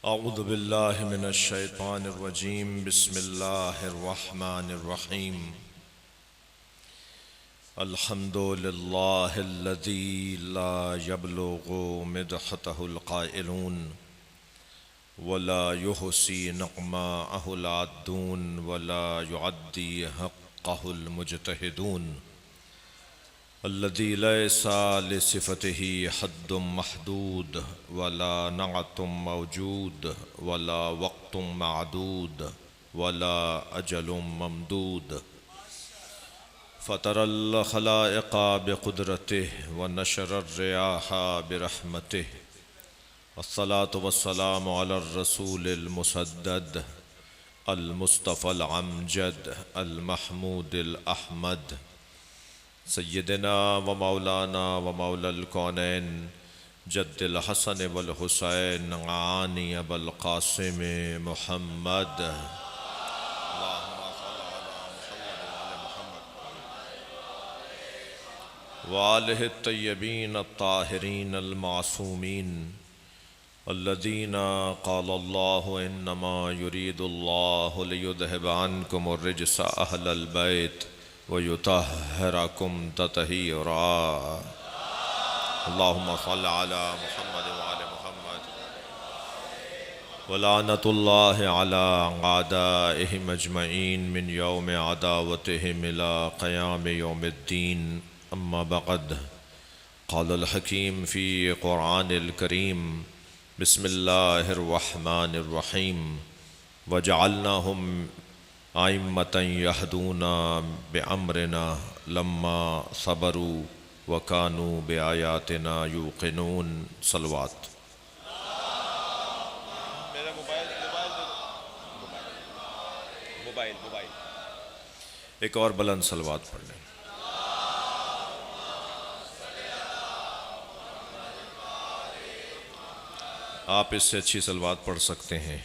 अऊज़ु बिल्लाहि मिनश शैतानिर रजीम बिस्मिल्लाहिर रहमानिर रहीम अल्हम्दुलिल्लाहिल्लज़ी ला यब्लुगु मिदहतहुल क़ाइलून वला युहसी नक़माअहुल आद्दून वला युअद्दी हक़्क़हुल मुज्तहिदून अल्लज़ी लैसा लिसिफ़तिही हद्दुम महदूद वला नअतुम मौजूद वला वक़्तुम मअदूद वला अजलुम ममदूद फ़तरल ख़लाइक़ा बिक़ुदरतिही व नशरर रियाहा बिरहमतिही अस्सलातु वस्सलामु अला रसूलिल मुसद्दद अल मुस्तफ़ल अमजद अल महमूदिल अहमद सय्यदना व मौलाना व मौलल कौनैन जद्दिल हसन वल हुसैन आनी अबुल क़ासिम मुहम्मद व आलिहि तय्यबीन अत्ताहिरीन अल मासूमीन अल्लज़ीना क़ालल्लाहु इन्नमा युरीदुल्लाहु लियुज़हिब अन्कुमुर रिज्स अहलल बैत वयुतहहिरकुम ततहीरा अल्लाहुम्मा सल्लि अला मुहम्मद व आलि मुहम्मद व लानतुल्लाहि अला अअदाइहिम अजमईन मिन यौम अदावतिहिम इला क़याम यौमिद्दीन अम्मा बअद क़ालल हकीम फ़ी क़ुरआनिल करीम बिस्मिल्लाहिर रहमानिर रहीम वजअलनाहुम आइम्मतन यहदूना बिअम्रिना लम्मा सबरू व कानू बिआयातिना यूक़िनून। सलवात। मेरा मोबाइल एक और बुलंद सलवात पढ़ लें। आप इससे अच्छी सलवात पढ़ सकते हैं।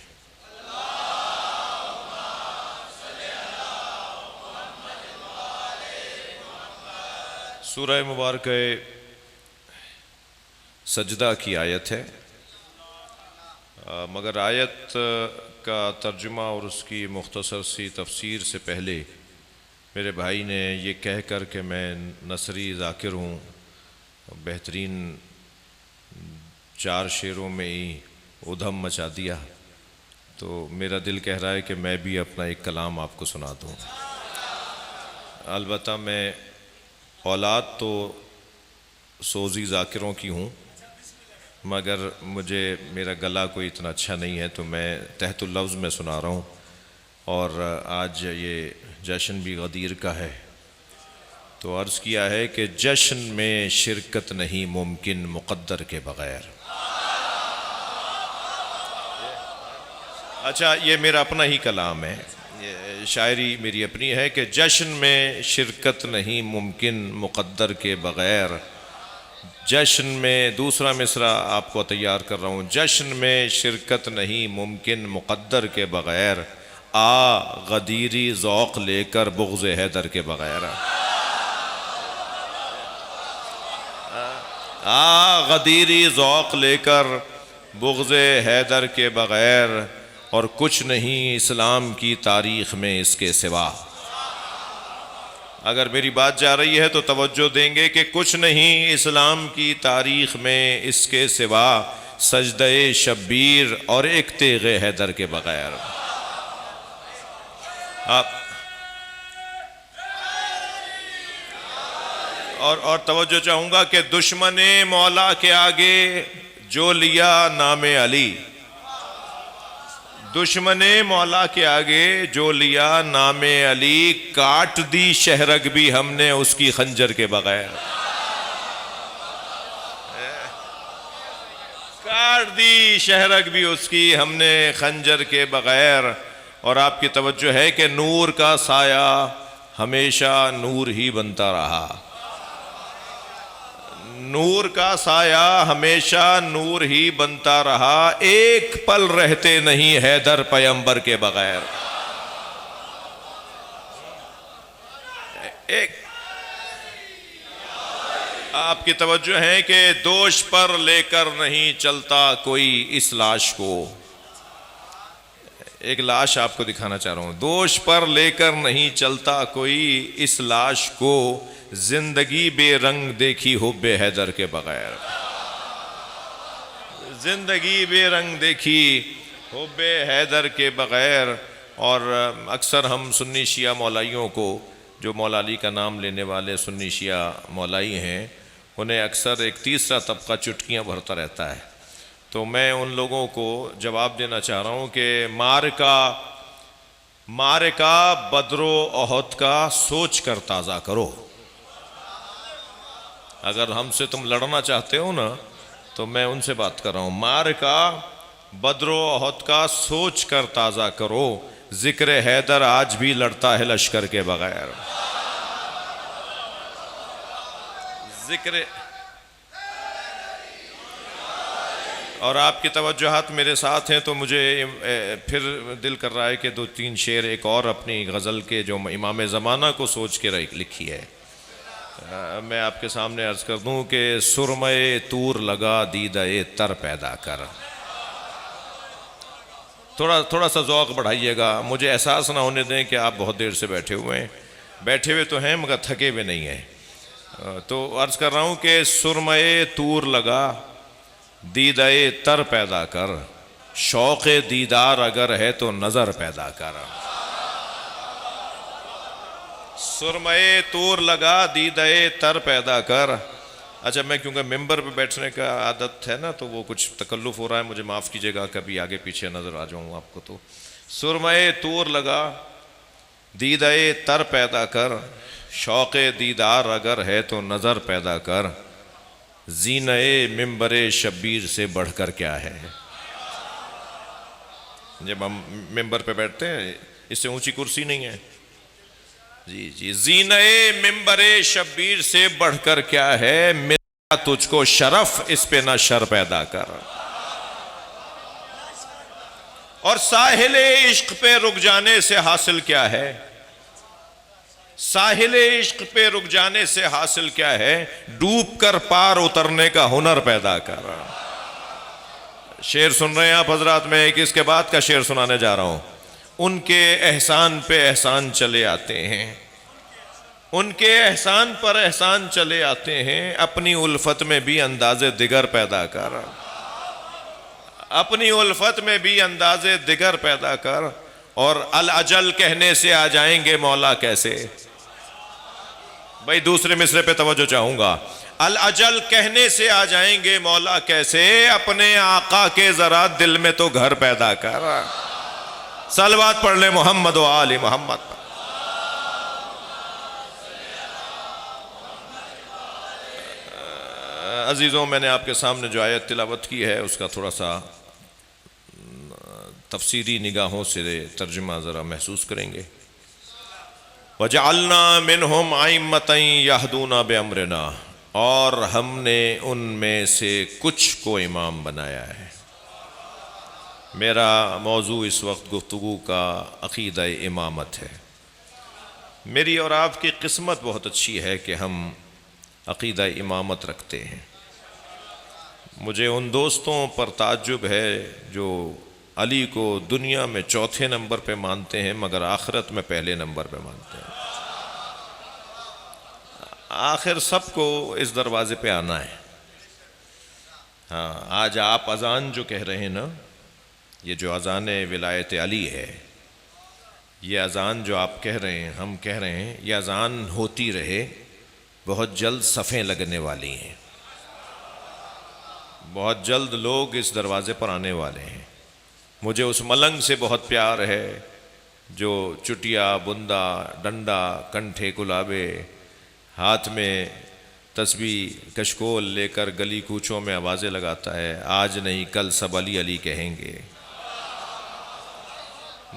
सूरह मुबारक सजदा की आयत है, मगर आयत का तर्जुमा और उसकी मुख्तसर सी तफसीर से पहले मेरे भाई ने ये कह कर कि मैं नसरी ज़ाकिर हूँ, बेहतरीन 4 शेरों में ही उधम मचा दिया, तो मेरा दिल कह रहा है कि मैं भी अपना एक कलाम आपको सुना दूँ। अलबत्ता मैं औलाद तो सोज़ी ज़ाकिरों की हूँ, मगर मुझे मेरा गला कोई इतना अच्छा नहीं है, तो मैं तहतुल लफ्ज़ में सुना रहा हूँ। और आज ये जश्न भी गदीर का है, तो अर्ज़ किया है कि जश्न में शिरकत नहीं मुमकिन मुक़द्दर के बग़ैर। अच्छा, ये मेरा अपना ही कलाम है, शायरी मेरी अपनी है कि जश्न में शिरकत नहीं मुमकिन मुक़द्दर के बग़ैर। जश्न में दूसरा मिसरा आपको तैयार कर रहा हूँ। जश्न में शिरकत नहीं मुमकिन मुक़द्दर के बग़ैर, आ गदीरी ज़ौक़ लेकर बुग़्ज़ हैदर के बग़ैर। आ गदीरी ज़ौक़ लेकर बुग़्ज़ हैदर के बग़ैर, और कुछ नहीं इस्लाम की तारीख़ में इसके सिवा। अगर मेरी बात जा रही है तो तवज्जो देंगे कि कुछ नहीं इस्लाम की तारीख़ में इसके सिवा, सजदे शब्बीर और एक तेग़े हैदर के बग़ैर। आप और तवज्जो चाहूँगा कि दुश्मने मौला के आगे जो लिया नामे अली, दुश्मने मौला के आगे जो लिया नामे अली, काट दी शहरग भी हमने उसकी खंजर के बगैर। काट दी शहरग भी उसकी हमने खंजर के बगैर। और आपकी तवज्जो है कि नूर का साया हमेशा नूर ही बनता रहा, नूर का साया हमेशा नूर ही बनता रहा, एक पल रहते नहीं हैदर पैगंबर के बगैर। एक आपकी तवज्जो है कि दोष पर लेकर नहीं चलता कोई इस लाश को, एक लाश आपको दिखाना चाह रहा हूं। दोष पर लेकर नहीं चलता कोई, इस लाश को जिंदगी बेरंग देखी हुब्बे हैदर के बगैर। जिंदगी बेरंग देखी हुब्बे हैदर के बगैर। और अक्सर हम सुन्नी शिया मौलाइयों को, जो मौला अली का नाम लेने वाले सुन्नी शिया मौलाई हैं, उन्हें अक्सर एक तीसरा तबका चुटकियां भरता रहता है। तो मैं उन लोगों को जवाब देना चाह रहा हूं कि मारका बदरो ओहद का सोच कर ताज़ा करो। अगर हमसे तुम लड़ना चाहते हो ना, तो मैं उनसे बात कर रहा हूं। मारका बदरो ओहद का सोच कर ताज़ा करो, जिक्र हैदर आज भी लड़ता है लश्कर के बगैर। जिक्र और आपकी तवज्जुहात मेरे साथ हैं, तो मुझे फिर दिल कर रहा है कि 2-3 शेर एक और अपनी गज़ल के जो इमाम ज़माना को सोच के लिखी है, मैं आपके सामने अर्ज़ कर दूं कि सुरमए तूर लगा दीदाए तर पैदा कर। थोड़ा सा ज़ौक़ बढ़ाइएगा, मुझे एहसास ना होने दें कि आप बहुत देर से बैठे हुए हैं। बैठे हुए तो हैं मगर थके हुए नहीं हैं। तो अर्ज़ कर रहा हूँ कि सुरमए तूर लगा दीदाए तर पैदा कर, शौक़े दीदार अगर है तो नज़र पैदा कर। सुरमए तूर लगा दीदाए तर पैदा कर। अच्छा, मैं क्योंकि मेंबर पे बैठने का आदत है ना, तो वो कुछ तकल्लुफ़ हो रहा है, मुझे माफ़ कीजिएगा, कभी आगे पीछे नज़र आ जाऊँ आपको। तो सुरमए तूर लगा दीदाए तर पैदा कर, शौक़े दीदार अगर है तो नज़र पैदा कर, ज़ीनए मिंबरे शब्बीर से बढ़कर क्या है। जब हम मिंबर पे बैठते हैं, इससे ऊंची कुर्सी नहीं है जी जी। ज़ीनए मिंबरे शब्बीर से बढ़कर क्या है, मेरा तुझको शरफ इस पे ना शर पैदा कर। और साहिले इश्क पे रुक जाने से हासिल क्या है, साहिले इश्क पे रुक जाने से हासिल क्या है, डूब कर पार उतरने का हुनर पैदा कर। शेर सुन रहे हैं आप हजरात? में एक इसके बाद का शेर सुनाने जा रहा हूं। उनके एहसान पे एहसान चले आते हैं, उनके एहसान पर एहसान चले आते हैं, अपनी उल्फत में भी अंदाज़े दिगर पैदा कर। अपनी उल्फत में भी अंदाज़े दिगर पैदा कर। और अल अजल कहने से आ जाएंगे मौला कैसे। भाई दूसरे मिसरे पे तवज्जो चाहूंगा। अल अजल कहने से आ जाएंगे मौला कैसे, अपने आका के जरा दिल में तो घर पैदा कर। सलवात पढ़ ले मोहम्मद व आले मोहम्मद। अजीज़ों, मैंने आपके सामने जो आयत तिलावत की है उसका थोड़ा सा तफसीरी निगाहों से तर्जुमा ज़रा महसूस करेंगे। वजअलना मिनहुम अइम्मतन यहदूना बिअम्रिना, और हमने उनमें से कुछ को इमाम बनाया है। मेरा मौजू इस वक्त गुफ्तगू का अक़ीदा इमामत है। मेरी और आपकी किस्मत बहुत अच्छी है कि हम अक़ीदा इमामत रखते हैं। मुझे उन दोस्तों पर ताज्जुब है जो अली को दुनिया में चौथे नंबर पे मानते हैं मगर आखिरत में पहले नंबर पे मानते हैं। आखिर सबको इस दरवाजे पे आना है। हाँ, आज आप अजान जो कह रहे हैं ना, ये जो अजान विलायत अली है, ये अजान जो आप कह रहे हैं, हम कह रहे हैं, ये अजान होती रहे। बहुत जल्द सफ़ें लगने वाली हैं, बहुत जल्द लोग इस दरवाजे पर आने वाले हैं। मुझे उस मलंग से बहुत प्यार है जो चुटिया, बुंदा, डंडा, कंठे गुलाबे, हाथ में तस्बीह, कशकोल लेकर गली कूचों में आवाज़ें लगाता है, आज नहीं कल सब अली अली कहेंगे।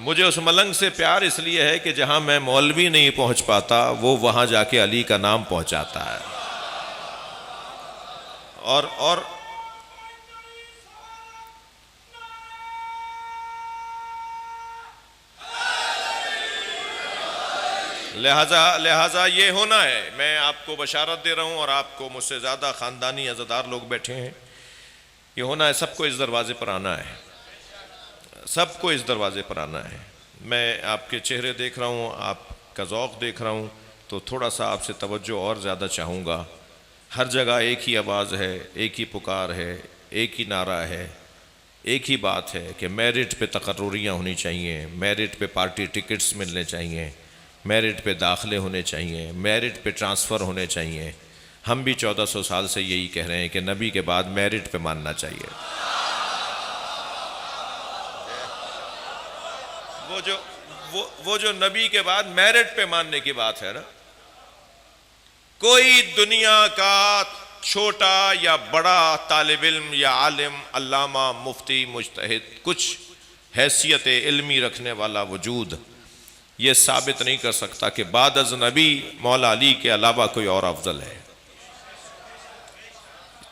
मुझे उस मलंग से प्यार इसलिए है कि जहाँ मैं मौलवी नहीं पहुँच पाता, वो वहाँ जाके अली का नाम पहुँचाता है। और लिहाजा ये होना है। मैं आपको बशारत दे रहा हूँ और आपको मुझसे ज़्यादा ख़ानदानी अज़ादार लोग बैठे हैं, ये होना है, सबको इस दरवाज़े पर आना है। सबको इस दरवाज़े पर आना है। मैं आपके चेहरे देख रहा हूँ, आपका ज़ौक़ देख रहा हूँ, तो थोड़ा सा आपसे तवज्जो और ज़्यादा चाहूँगा। हर जगह एक ही आवाज़ है, एक ही पुकार है, एक ही नारा है, एक ही बात है कि मेरिट पे तकर्रुरियाँ होनी चाहिए, मेरिट पे पार्टी टिकट्स मिलने चाहिए, मेरिट पे दाखिले होने चाहिए, मेरिट पे ट्रांसफ़र होने चाहिए। हम भी 1400 साल से यही कह रहे हैं कि नबी के बाद मेरिट पे मानना चाहिए। वो जो नबी के बाद मेरिट पे मानने की बात है ना, कोई दुनिया का छोटा या बड़ा तालिब इल्म या आलिम, अल्लामा, मुफ्ती, मुज्तहिद, कुछ हैसियत इल्मी रखने वाला वजूद ये साबित नहीं कर सकता कि बाद अज़ नबी मौला अली के अलावा कोई और अफजल है।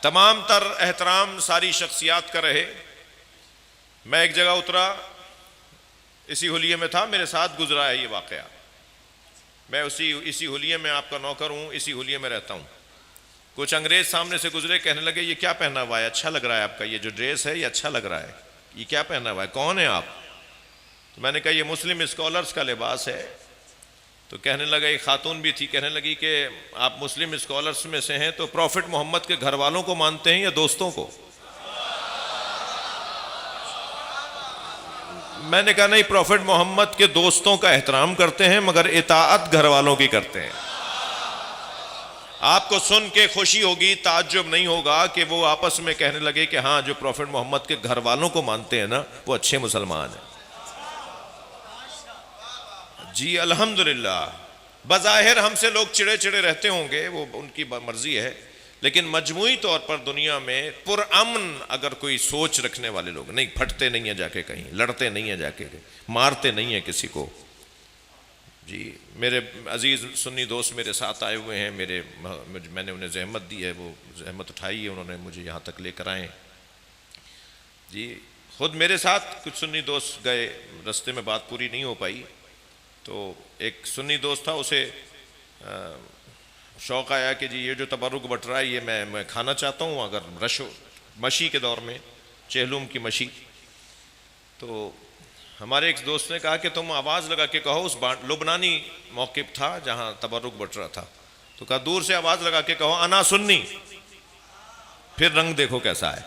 तमाम तर एहतराम सारी शख्सियात का रहे। मैं एक जगह उतरा, इसी हुलिये में था, मेरे साथ गुजरा है ये वाक़या। मैं इसी हुलिये में आपका नौकर हूँ, इसी हुलिये में रहता हूँ। कुछ अंग्रेज सामने से गुजरे, कहने लगे ये क्या पहना हुआ है, अच्छा लग रहा है आपका ये जो ड्रेस है, ये अच्छा लग रहा है, ये क्या पहना हुआ है, कौन है आप? तो मैंने कहा ये मुस्लिम स्कॉलर्स का लिबास है। तो कहने लगा, एक खातून भी थी, कहने लगी कि आप मुस्लिम स्कॉलर्स में से हैं तो प्रॉफिट मोहम्मद के घर वालों को मानते हैं या दोस्तों को? मैंने कहा नहीं, प्रॉफिट मोहम्मद के दोस्तों का एहतराम करते हैं मगर इताअत घर वालों की करते हैं। आपको सुन के खुशी होगी, ताज्जुब नहीं होगा कि वो आपस में कहने लगे कि हाँ, जो प्रॉफिट मोहम्मद के घर वालों को मानते हैं ना, वो अच्छे मुसलमान हैं। जी अल्हम्दुलिल्लाह। बज़ाहिर हमसे लोग चिड़े चिड़े रहते होंगे, वो उनकी मर्जी है, लेकिन मजमूई तौर पर दुनिया में पुरअमन अगर कोई सोच रखने वाले लोग, नहीं फटते नहीं है जाके कहीं, लड़ते नहीं है जाके, मारते नहीं है किसी को। जी मेरे अजीज़ सुन्नी दोस्त मेरे साथ आए हुए हैं, मैंने उन्हें जहमत दी है, वो जहमत उठाई है, उन्होंने मुझे यहाँ तक लेकर आए। जी खुद मेरे साथ कुछ सुन्नी दोस्त गए, रास्ते में बात पूरी नहीं हो पाई, तो एक सुन्नी दोस्त था, उसे शौक़ आया कि जी ये जो तबरुक बट रहा है ये मैं खाना चाहता हूँ, अगर रशो मशी के दौर में, चेहलुम की मशी। तो हमारे एक दोस्त ने कहा कि तुम आवाज़ लगा के कहो, उस लुबनानी मौक़िफ़ था जहाँ तबरुक बट रहा था, तो कहा दूर से आवाज़ लगा के कहो अना सुन्नी, फिर रंग देखो कैसा है।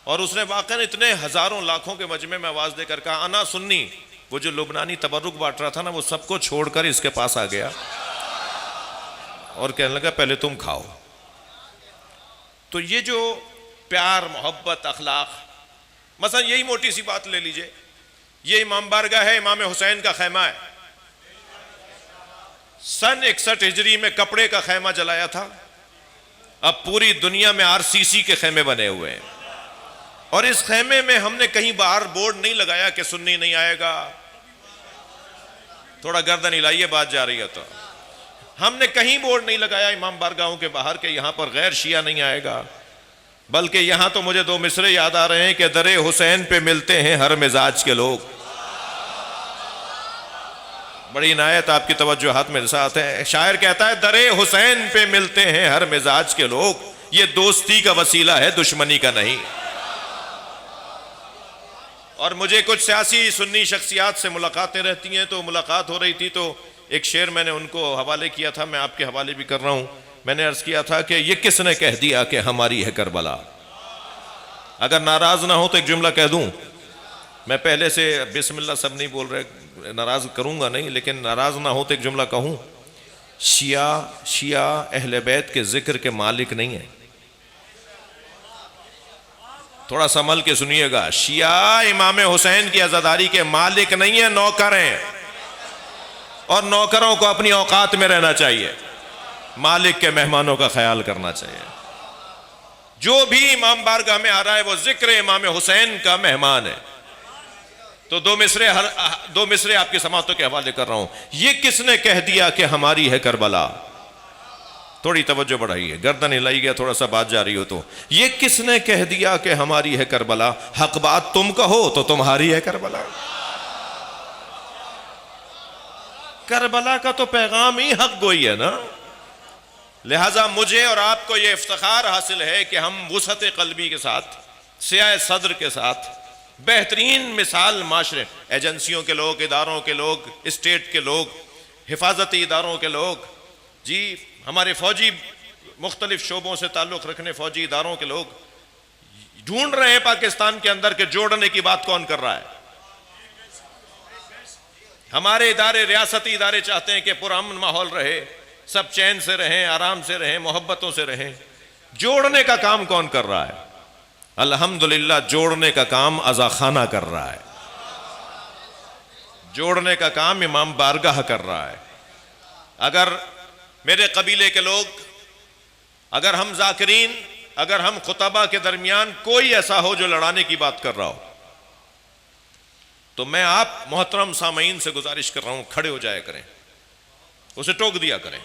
और उसने वाक़ई इतने हज़ारों लाखों के मजमे में आवाज़ देकर कहा अना सुन्नी। वो जो लुबनानी तबरुक बांट रहा था ना, वो सबको छोड़कर इसके पास आ गया और कहने लगा पहले तुम खाओ। तो ये जो प्यार, मोहब्बत, अखलाक, मसलन यही मोटी सी बात ले लीजिए, ये इमाम बारगाह है, इमाम हुसैन का खैमा है। सन 61 हिजरी में कपड़े का खैमा जलाया था, अब पूरी दुनिया में आरसीसी के खैमे बने हुए हैं। और इस खैमे में हमने कहीं बाहर बोर्ड नहीं लगाया कि सुन्नी नहीं आएगा। थोड़ा गर्दन हिलाइए, बात जा रही है तो। हमने कहीं बोर्ड नहीं लगाया इमाम बारगाहों के बाहर के यहां पर गैर शिया नहीं आएगा, बल्कि यहां तो मुझे दो मिसरे याद आ रहे हैं कि दरे हुसैन पे मिलते हैं हर मिजाज के लोग। बड़ी इनायत आपकी तवज्जो हाथ मेरे साथ है। शायर कहता है दरे हुसैन पे मिलते हैं हर मिजाज के लोग, ये दोस्ती का वसीला है दुश्मनी का नहीं। और मुझे कुछ सियासी सुन्नी शख्सियात से मुलाकातें रहती हैं, तो मुलाकात हो रही थी तो एक शेर मैंने उनको हवाले किया था, मैं आपके हवाले भी कर रहा हूँ। मैंने अर्ज़ किया था कि ये किसने कह दिया कि हमारी है करबला। अगर नाराज़ ना हो तो एक जुमला कह दूँ, मैं पहले से बिस्मिल्लाह सब नहीं बोल रहे, नाराज़ करूँगा नहीं, लेकिन नाराज़ ना हो तो एक जुमला कहूँ, शिया अहले बैत के ज़िक्र के मालिक नहीं है। थोड़ा संभल के सुनिएगा, शिया इमाम हुसैन की अज़ादारी के मालिक नहीं है, नौकर हैं, और नौकरों को अपनी औकात में रहना चाहिए, मालिक के मेहमानों का ख्याल करना चाहिए। जो भी इमाम बारगाह में आ रहा है वो जिक्र इमाम हुसैन का मेहमान है। तो दो मिसरे आपकी समातों के हवाले कर रहा हूं। ये किसने कह दिया कि हमारी है करबला? थोड़ी तवज्जो बढ़ाइए, गर्दन हिलाई गया, थोड़ा सा बात जा रही हो तो। ये किसने कह दिया कि हमारी है करबला? हक बात तुम कहो तो तुम्हारी है करबला। करबला का तो पैगाम ही हक गोई है ना। लिहाजा मुझे और आपको ये इफ्तिखार हासिल है कि हम वुसअत क़ल्बी के साथ, सियाह सद्र के साथ बेहतरीन मिसाल माशरे, एजेंसियों के लोग, इदारों के लोग, स्टेट के लोग, हिफाजती इदारों के लोग, जी हमारे फौजी मुख्तलिफ शोबों से ताल्लुक़ रखने फौजी इदारों के लोग ढूंढ रहे हैं पाकिस्तान के अंदर के जोड़ने की बात कौन कर रहा है। हमारे इदारे, रियासती इदारे चाहते हैं कि पुरअमन माहौल रहे, सब चैन से रहें, आराम से रहें, मोहब्बतों से रहें। जोड़ने का काम कौन कर रहा है? अल्हम्दुलिल्लाह जोड़ने का काम अज़ा खाना कर रहा है, जोड़ने का काम इमाम बारगाह कर रहा है। अगर मेरे कबीले के लोग, अगर हम जाकिरीन, अगर हम खुतबा के दरमियान कोई ऐसा हो जो लड़ाने की बात कर रहा हो, तो मैं आप मोहतरम सामीन से गुजारिश कर रहा हूं, खड़े हो जाया करें, उसे टोक दिया करें,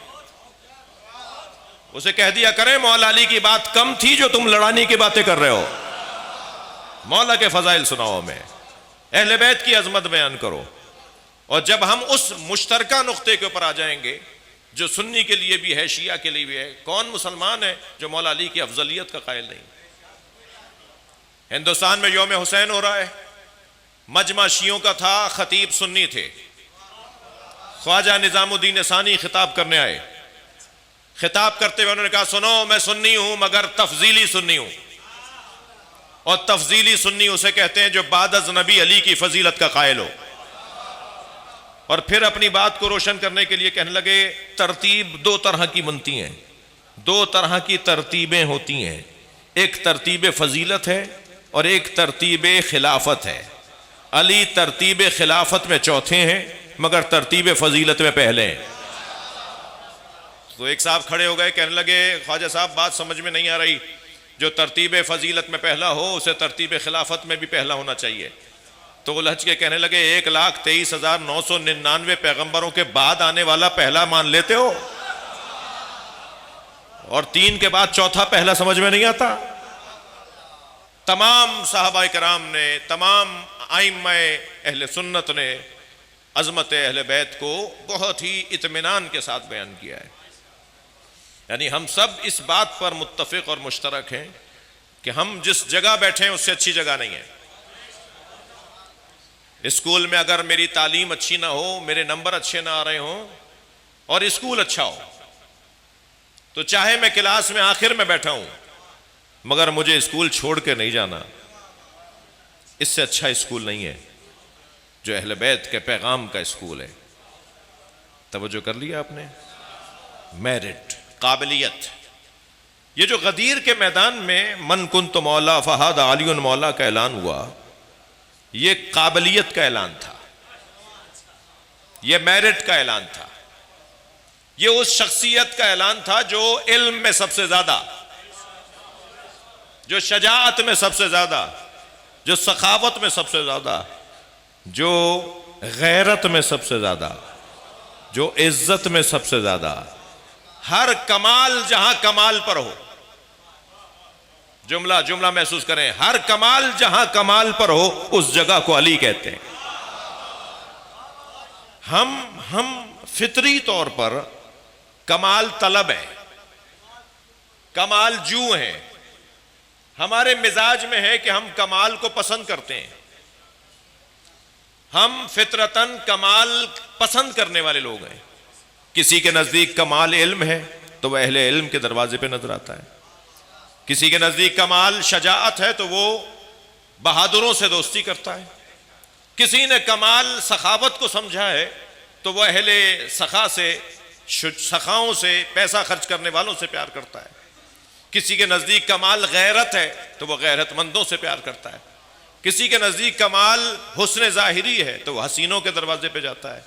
उसे कह दिया करें मौला अली की बात कम थी जो तुम लड़ाने की बातें कर रहे हो। मौला के फजाइल सुनाओ, में अहले बैत की अजमत बयान करो। और जब हम उस मुश्तरका नुक्ते के ऊपर आ जाएंगे जो सुन्नी के लिए भी है, शिया के लिए भी है, कौन मुसलमान है जो मौला अली की अफजलियत का कायल नहीं? हिंदुस्तान में यौम हुसैन हो रहा है, मजमा शियों का था, खतीब सुन्नी थे, ख्वाजा निजामुद्दीन सानी खिताब करने आए। खिताब करते हुए उन्होंने कहा, सुनो मैं सुन्नी हूं मगर तफजीली सुन्नी हूं, और तफजीली सुन्नी उसे कहते हैं जो बादज नबी अली की फजीलत का कायल हो। और फिर अपनी बात को रोशन करने के लिए कहने लगे, तरतीब दो तरह की बनती हैं, दो तरह की तरतीबें होती हैं, एक तरतीब फजीलत है और एक तरतीब खिलाफत है। अली तरतीब खिलाफत में चौथे हैं मगर तरतीब फजीलत में पहले हैं। तो एक साहब खड़े हो गए, कहने लगे, ख्वाजा साहब बात समझ में नहीं आ रही, जो तरतीब फजीलत में पहला हो उसे तरतीब खिलाफत में भी पहला होना चाहिए। तो वो लहज के कहने लगे, 1,23,999 पैगंबरों के बाद आने वाला पहला मान लेते हो, और 3 के बाद चौथा पहला समझ में नहीं आता? तमाम साहबा कराम ने, तमाम आइम्माए अहले सुन्नत ने अजमत अहले बैत को बहुत ही इत्मीनान के साथ बयान किया है। यानी हम सब इस बात पर मुत्तफिक और मुश्तरक हैं कि हम जिस जगह बैठे हैं उससे अच्छी जगह नहीं है। स्कूल में अगर मेरी तालीम अच्छी ना हो, मेरे नंबर अच्छे ना आ रहे हों और स्कूल अच्छा हो, तो चाहे मैं क्लास में आखिर में बैठा हूं मगर मुझे स्कूल छोड़ के नहीं जाना, इससे अच्छा स्कूल नहीं है जो अहले बैत के पैगाम का स्कूल है। तवज्जो कर लिया आपने? मेरिट, काबिलियत, ये जो गदीर के मैदान में मन कुंत मौला फहाद आलियुन मौला का ऐलान हुआ, ये काबिलियत का ऐलान था, ये मेरिट का ऐलान था, ये उस शख्सियत का ऐलान था जो इल्म में सबसे ज्यादा, जो शजाअत में सबसे ज्यादा, जो सखावत में सबसे ज्यादा, जो गैरत में सबसे ज्यादा, जो इज्जत में सबसे ज्यादा, हर कमाल जहां कमाल पर हो, जुमला जुमला महसूस करें, हर कमाल जहां कमाल पर हो उस जगह को अली कहते हैं। हम फितरी तौर पर कमाल तलब है, कमाल जू हैं, हमारे मिजाज में है कि हम कमाल को पसंद करते हैं, हम फितरतन कमाल पसंद करने वाले लोग हैं। किसी के नजदीक कमाल इल्म है तो वह अहले इल्म के दरवाजे पे नजर आता है, किसी के नजदीक कमाल शजाअत है तो वो बहादुरों से दोस्ती करता है, किसी ने कमाल सखावत को समझा है तो वह अहले सखा से, सखाओं से, पैसा खर्च करने वालों से प्यार करता है, किसी के नजदीक कमाल गैरत है तो वह गैरतमंदों से प्यार करता है, किसी के नजदीक कमाल हुस्न ज़ाहिरी है तो वह हसीनों के दरवाजे पे जाता है,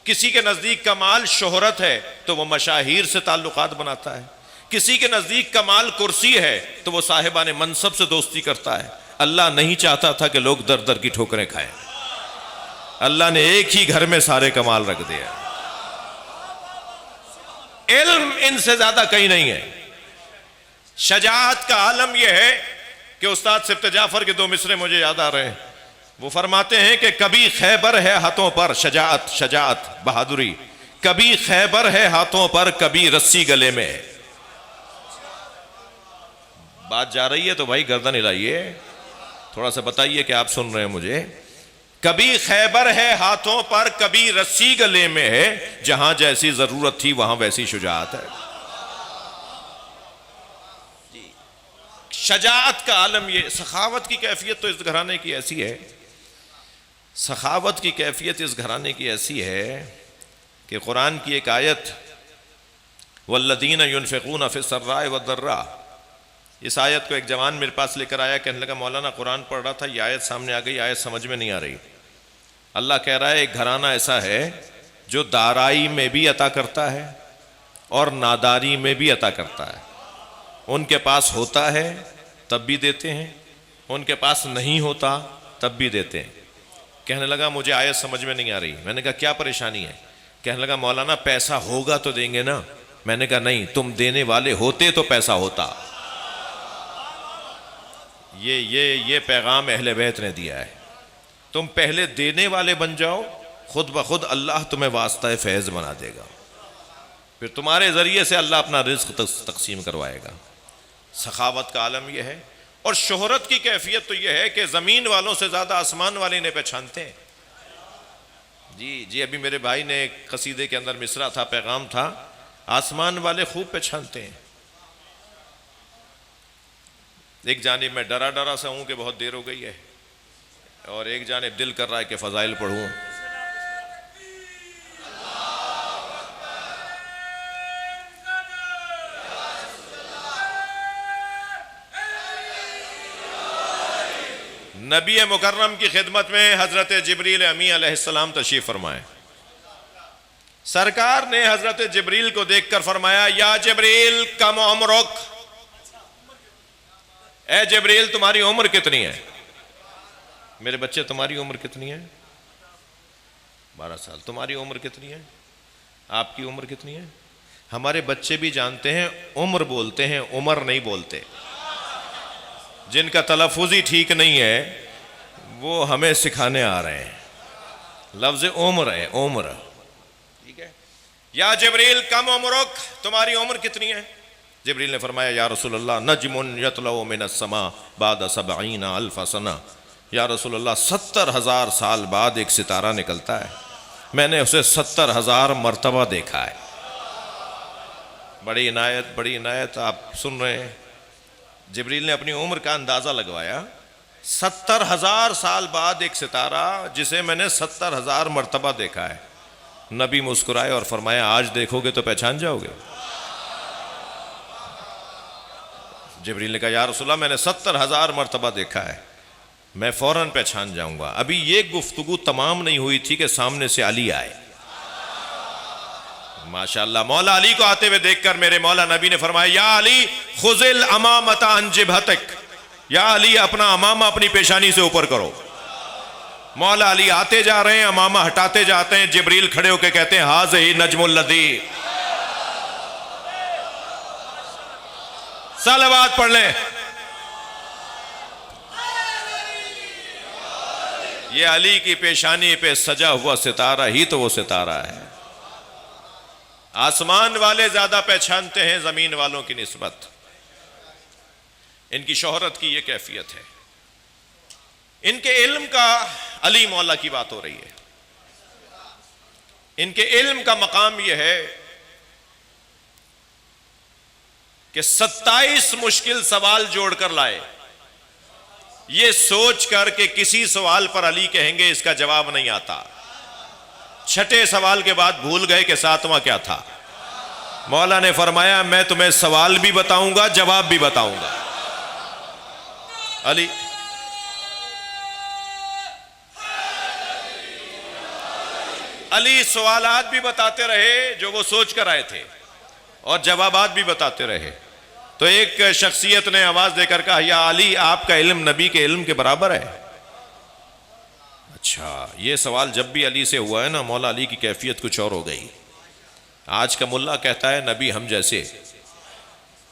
किसी के नजदीक कमाल शोहरत है तो वह मशाहिर से ताल्लुकात बनाता है, किसी के नजदीक कमाल कुर्सी है तो वह साहिबान मनसब से दोस्ती करता है। अल्लाह नहीं चाहता था कि लोग दर दर की ठोकरें खाएं, अल्लाह ने एक ही घर में सारे कमाल रख दिया। इल्म इनसे ज्यादा कहीं नहीं है। शजाअत का आलम यह है कि उस्ताद सिफ्त जाफर के 2 मिसरे मुझे याद आ रहे हैं, वो फरमाते हैं कि कभी खैबर है हाथों पर, शजाअत, शजाअत बहादुरी, कभी खैबर है हाथों पर, कभी रस्सी गले में है। बात जा रही है तो भाई गर्दन हिलाइए। थोड़ा सा बताइए कि आप सुन रहे हैं मुझे। कभी खैबर है हाथों पर, कभी रस्सी गले में है, जहां जैसी जरूरत थी वहां वैसी शुजाअत है। शजाअत का आलम ये, सखावत की कैफियत तो इस घराने की ऐसी है, सखावत की कैफियत इस घराने की ऐसी है कि कुरान की एक आयत, वल्लदीन युनफिकून फिस्सर्राए वद्दर्रा, इस आयत को एक जवान मेरे पास लेकर आया, कहने लगा मौलाना कुरान पढ़ रहा था, ये आयत सामने आ गई, आयत समझ में नहीं आ रही। अल्लाह कह रहा है एक घराना ऐसा है जो दाराई में भी अता करता है और नादारी में भी अता करता है। उनके पास होता है तब भी देते हैं, उनके पास नहीं होता तब भी देते हैं। कहने लगा मुझे आयत समझ में नहीं आ रही। मैंने कहा क्या परेशानी है? कहने लगा मौलाना पैसा होगा तो देंगे ना। मैंने कहा नहीं, तुम देने वाले होते तो पैसा होता। ये पैगाम अहले बैत ने दिया है। तुम पहले देने वाले बन जाओ, खुद ब खुद अल्लाह तुम्हें वास्ता फैज़ बना देगा, फिर तुम्हारे ज़रिए से अल्लाह अपना रिज़्क़ तकसीम करवाएगा। सखावत का आलम यह है। और शोहरत की कैफियत तो यह है कि ज़मीन वालों से ज़्यादा आसमान वाले इन्हें पहचानते हैं। जी अभी मेरे भाई ने एक कसीदे के अंदर मिसरा था, पैगाम था, आसमान वाले खूब पहचानते हैं। एक जानिब मैं डरा डरा सा हूं कि बहुत देर हो गई है, और एक जानिब दिल कर रहा है कि फ़ज़ाइल पढ़ूं। नबी मुकर्रम की खिदमत में हजरत जिब्रील अमी अलैहिस्सलाम तशरीफ फरमाए। सरकार ने हजरत जिब्रील को देखकर फरमाया, या जिब्रील कम उम्रुक, ए जिब्रील तुम्हारी उम्र कितनी है? मेरे बच्चे तुम्हारी उम्र कितनी है? 12 साल। तुम्हारी उम्र कितनी है? आपकी उम्र कितनी है? हमारे बच्चे भी जानते हैं, उम्र बोलते हैं, उम्र नहीं बोलते। जिनका तलफ़ुज़ ही ठीक नहीं है वो हमें सिखाने आ रहे हैं। लफ्ज़ उम्र है, उम्र। ठीक है। या जिब्रील कम उम्रुक, तुम्हारी उम्र कितनी है? जिब्रील ने फरमाया, या रसूलल्लाह नजमुन यतलउ मिनस्समा बाद 70 अल्फ सना। या रसूलल्लाह 70,000 साल बाद एक सितारा निकलता है, मैंने उसे 70,000 मरतबा देखा है। बड़ी इनायत, बड़ी इनायत। आप सुन रहे हैं, जिब्रील ने अपनी उम्र का अंदाज़ा लगवाया। 70,000 साल बाद एक सितारा जिसे मैंने 70,000 मरतबा देखा है। नबी मुस्कुराए और फरमाया, आज देखोगे तो पहचान जाओगे। जिब्रील ने कहा, या रसूलल्लाह मैंने 70,000 मरतबा देखा है, मैं फौरन पहचान जाऊंगा। अभी ये गुफ्तगू तमाम नहीं हुई थी कि सामने से अली आए। माशाअल्लाह, मौला अली को आते हुए देखकर मेरे मौला नबी ने फरमाया, या अली खुजिल अमामता अन जिबहतिक, या अली अपना अमामा अपनी पेशानी से ऊपर करो। मौला अली आते जा रहे हैं, अमामा हटाते जाते हैं। जिब्रील खड़े होकर कहते हैं, हाज़िही नजमुल लदी। सलावत पढ़ लें। ये अली की पेशानी पे सजा हुआ सितारा ही तो वो सितारा है। आसमान वाले ज्यादा पहचानते हैं जमीन वालों की निस्बत। इनकी शोहरत की ये कैफियत है। इनके इल्म का, अली मौला की बात हो रही है, इनके इल्म का मकाम यह है कि 27 मुश्किल सवाल जोड़कर लाए, ये सोचकर कि किसी सवाल पर अली कहेंगे इसका जवाब नहीं आता। छठे सवाल के बाद भूल गए कि सातवां क्या था। मौला ने फरमाया, मैं तुम्हें सवाल भी बताऊंगा, जवाब भी बताऊंगा। अली सवालात भी बताते रहे जो वो सोच कर आए थे, और जवाबात भी बताते रहे। तो एक शख्सियत ने आवाज देकर कहा, या अली आपका इल्म नबी के इल्म के बराबर है। अच्छा, ये सवाल जब भी अली से हुआ है ना, मौला अली की कैफियत कुछ और हो गई। आज का मुल्ला कहता है नबी हम जैसे,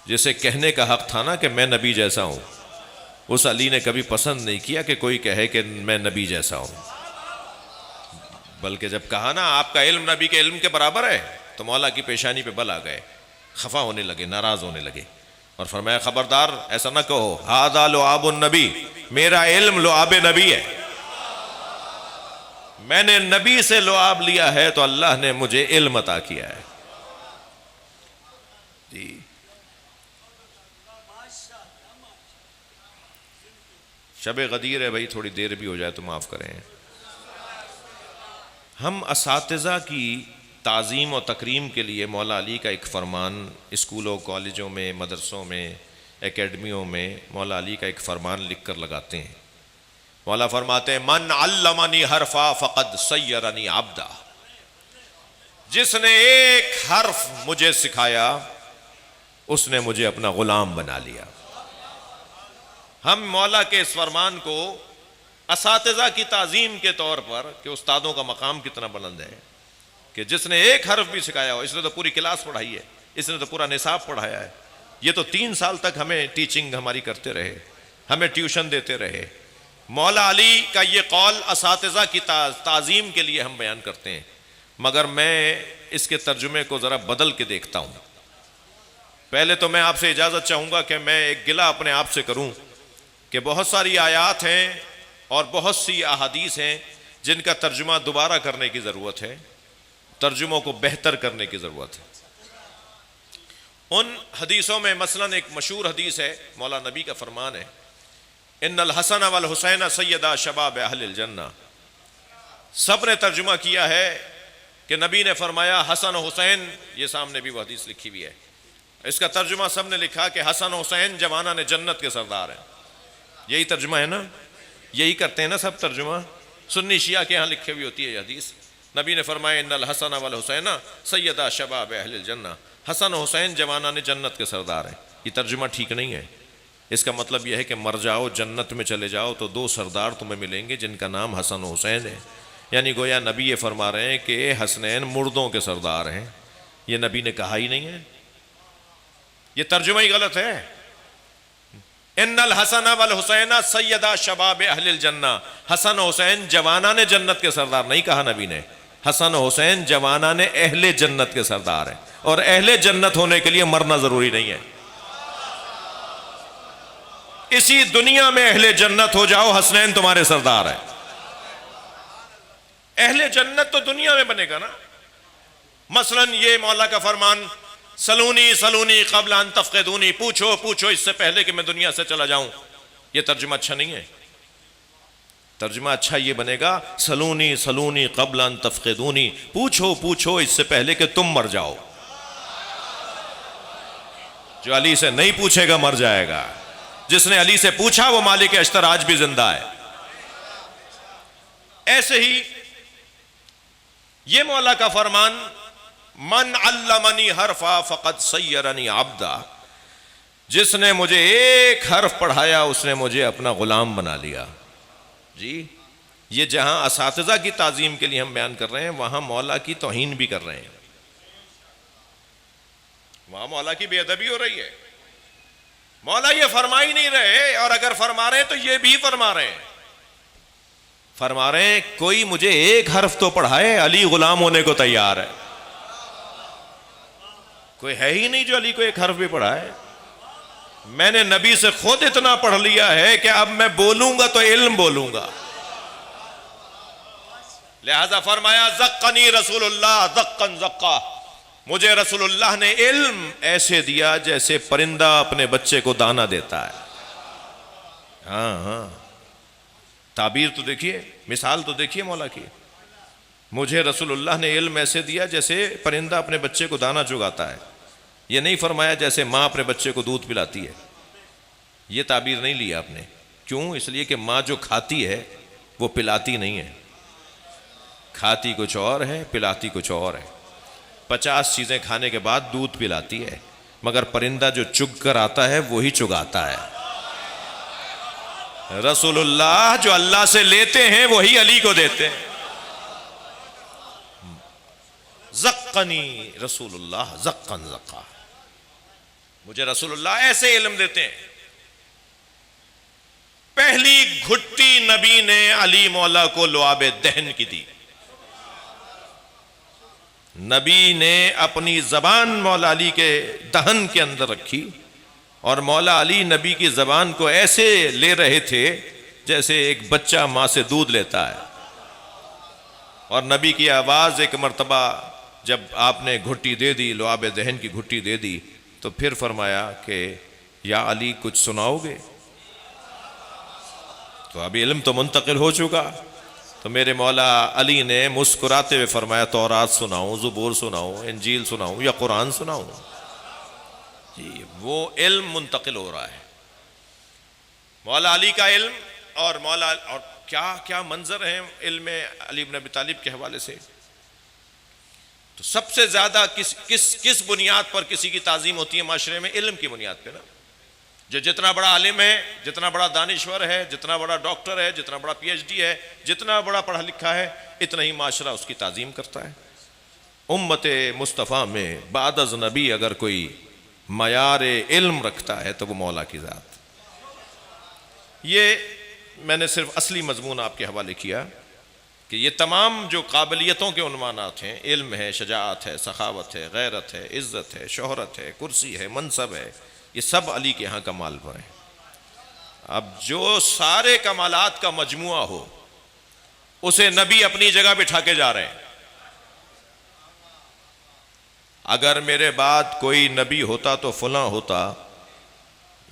जिसे कहने का हक था ना कि मैं नबी जैसा हूं, उस अली ने कभी पसंद नहीं किया कि कोई कहे कि मैं नबी जैसा हूं। बल्कि जब कहा ना आपका इल्म नबी के इल्म के बराबर है, तो मौला की पेशानी पे बल आ गए, खफा होने लगे, नाराज होने लगे, और फरमाया खबरदार ऐसा ना कहो, हादा लुआबुन नबी, मेरा इल्म लुआब नबी है। मैंने नबी से लुआब लिया है तो अल्लाह ने मुझे इल्म अता किया है जी। शब गदीर है भाई, थोड़ी देर भी हो जाए तो माफ करें। हम असातिज़ा की ताज़ीम और तकरीम के लिए मौला अली का एक फ़रमान स्कूलों, कॉलेजों में, मदरसों में, एकेडमियों में मौला अली का एक फ़रमान लिख कर लगाते हैं। मौला फरमाते हैं, मन अल्लमनी हरफा फ़क़द सय्यरनी आब्दा। जिसने एक हर्फ मुझे सिखाया उसने मुझे अपना गुलाम बना लिया। हम मौला के इस फरमान को असातिज़ा की ताज़ीम के तौर पर कि उस्तादों का मकाम कितना बुलंद है कि जिसने एक हर्फ भी सिखाया हो, इसने तो पूरी क्लास पढ़ाई है, इसने तो पूरा निसाब पढ़ाया है। ये तो 3 साल तक हमें टीचिंग हमारी करते रहे, हमें ट्यूशन देते रहे। मौला अली का ये कौल असातिज़ा की ताज़ीम के लिए हम बयान करते हैं, मगर मैं इसके तर्जुमे को ज़रा बदल के देखता हूँ। पहले तो मैं आपसे इजाज़त चाहूँगा कि मैं एक गिला अपने आप से करूँ कि बहुत सारी आयात हैं और बहुत सी अहादीस हैं जिनका तर्जुमा दोबारा करने की ज़रूरत है, तर्जुमों को बेहतर करने की ज़रूरत है। उन हदीसों में मसलन एक मशहूर हदीस है, मौला नबी का फरमान है, इन्नल हसन वल हुसैन सैयदा शबाब अहलिल जन्ना। सब ने तर्जुमा किया है कि नबी ने फरमाया हसन हुसैन, ये सामने भी वो हदीस लिखी हुई है, इसका तर्जुमा सब ने लिखा कि हसन हुसैन जवाना ने जन्नत के सरदार हैं। यही तर्जुमा है ना, यही करते हैं ना सब तर्जुमा। सुन्नी शिया के यहाँ लिखी हुई होती है हदीस। नबी ने फरमाया इन्नल हसन वल हुसैन सैयदा शबाब अहलिल जन्ना, हसन हुसैन जवाना ने जन्नत के सरदार हैं। ये तर्जुमा ठीक नहीं है। इसका मतलब यह है कि मर जाओ, जन्नत में चले जाओ तो 2 सरदार तुम्हें मिलेंगे जिनका नाम हसन हुसैन है। यानी गोया नबी ये फरमा रहे हैं कि हसनैन मुर्दों के सरदार हैं। ये नबी ने कहा ही नहीं है, ये तर्जुमा ही गलत है। इन्नल हसन वल हुसैन सैयदा शबाब अहलिल जन्ना, हसन हुसैन जवाना ने जन्नत के सरदार नहीं कहा नबी ने, हसन हुसैन जवाना ने अहले जन्नत के सरदार हैं। और अहले जन्नत होने के लिए मरना जरूरी नहीं है। इसी दुनिया में अहले जन्नत हो जाओ, हसनैन तुम्हारे सरदार है। अहले जन्नत तो दुनिया में बनेगा ना। मसलन ये मौला का फरमान, सलूनी सलूनी क़ब्ल अन तफ़क़िदूनी, पूछो पूछो इससे पहले कि मैं दुनिया से चला जाऊं, ये तर्जुमा अच्छा नहीं है। तर्जुमा अच्छा ये बनेगा, सलूनी सलूनी क़ब्ल अन तफ़क़िदूनी, पूछो पूछो इससे पहले कि तुम मर जाओ। जो अली से नहीं पूछेगा मर जाएगा, जिसने अली से पूछा वो मालिक अश्तर आज भी जिंदा है। ऐसे ही ये मौला का फरमान, मन अल्लमनी हरफा फ़क़द सय्यरनी आब्दा, जिसने मुझे एक हर्फ पढ़ाया उसने मुझे अपना गुलाम बना लिया। जी, ये जहां असातिज़ा की ताज़ीम के लिए हम बयान कर रहे हैं, वहां मौला की तौहीन भी कर रहे हैं, वहां मौला की बेअदबी हो रही है। मौला ये फरमा ही नहीं रहे, और अगर फरमा रहे हैं तो ये भी फरमा रहे हैं, फरमा रहे हैं कोई मुझे एक हर्फ तो पढ़ाए, अली गुलाम होने को तैयार है। कोई है ही नहीं जो अली को एक हर्फ भी पढ़ाए। मैंने नबी से खुद इतना पढ़ लिया है कि अब मैं बोलूंगा तो इल्म बोलूंगा। लिहाजा फरमाया ज़क्कनी रसूलुल्लाह ज़क्कन ज़क्का, मुझे रसूलुल्लाह ने इल्म ऐसे दिया जैसे परिंदा अपने बच्चे को दाना देता है। हाँ हाँ, ताबीर तो देखिए, मिसाल तो देखिए मौला की। मुझे रसूलुल्लाह ने इल्म ऐसे दिया जैसे परिंदा अपने बच्चे को दाना चुगाता है। ये नहीं फरमाया जैसे माँ अपने बच्चे को दूध पिलाती है। ये ताबीर नहीं लिया आपने। क्यों? इसलिए कि माँ जो खाती है वो पिलाती नहीं है, खाती कुछ और है, पिलाती कुछ और है। 50 चीज़ें खाने के बाद दूध पिलाती है, मगर परिंदा जो चुग कर आता है वही चुगाता है। रसूलुल्लाह जो अल्लाह से लेते हैं वही अली को देते हैं। ज़क्कनी रसूलुल्लाह ज़क्कन ज़क्का, मुझे रसूलुल्लाह ऐसे इल्म देते हैं। पहली घुट्टी नबी ने अली मौला को लुआबे दहन की दी। नबी ने अपनी जबान मौला अली के दहन के अंदर रखी और मौला अली नबी की जबान को ऐसे ले रहे थे जैसे एक बच्चा माँ से दूध लेता है। और नबी की आवाज़ एक मर्तबा जब आपने घुट्टी दे दी, लुआब दहन की घुट्टी दे दी, तो फिर फरमाया कि या अली कुछ सुनाओगे। तो अभी इल्म तो मुंतकिल हो चुका। तो मेरे मौला अली ने मुस्कुराते हुए फरमाया तौरात सुनाऊं, ज़ुबूर सुनाऊं, इंजील सुनाऊं या कुरान सुनाऊं। जी, वो इल्म मुंतकिल हो रहा है, मौला अली का इल्म। और मौला और क्या क्या मंजर है इल्म अली इब्न अबी तालिब के हवाले से। तो सबसे ज्यादा किस किस किस बुनियाद पर किसी की ताजीम होती है माशरे में? इल्म की बुनियाद पे ना। जो जितना बड़ा आलिम है, जितना बड़ा दानिश्वर है, जितना बड़ा डॉक्टर है, जितना बड़ा पीएचडी है, जितना बड़ा पढ़ा लिखा है, इतना ही माशरा उसकी ताजीम करता है। उम्मत मुस्तफ़ा में बाद अज़ नबी अगर कोई मयार इल्म रखता है तो वो मौला की ज़ात। ये मैंने सिर्फ असली मजमून आपके हवाले किया कि ये तमाम जो काबिलियतों के उन्वानात हैं, इल्म है, शजाअत है, सखावत है, गैरत है, इज़्ज़त है, शोहरत है, कुर्सी है, मनसब है, ये सब अली के यहाँ कमाल पर है। अब जो सारे कमालात का मजमुआ हो उसे नबी अपनी जगह बिठा के जा रहे हैं। अगर मेरे बाद कोई नबी होता तो फलां होता,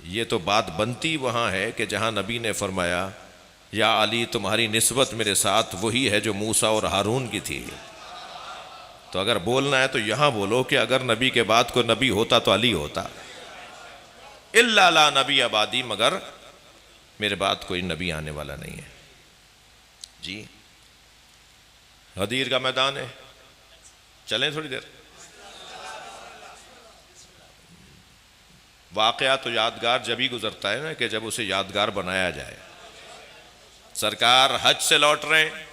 ये तो बात बनती वहाँ है कि जहाँ नबी ने फरमाया या अली तुम्हारी निस्बत मेरे साथ वही है जो मूसा और हारून की थी। तो अगर बोलना है तो यहाँ बोलो कि अगर नबी के बाद कोई नबी होता तो अली होता। इल्ला ला नबी आबादी, मगर मेरे बाद कोई नबी आने वाला नहीं है। जी, गदीर का मैदान है, चलें थोड़ी देर। वाक़या तो यादगार जब ही गुजरता है ना कि जब उसे यादगार बनाया जाए। सरकार हज से लौट रहे हैं,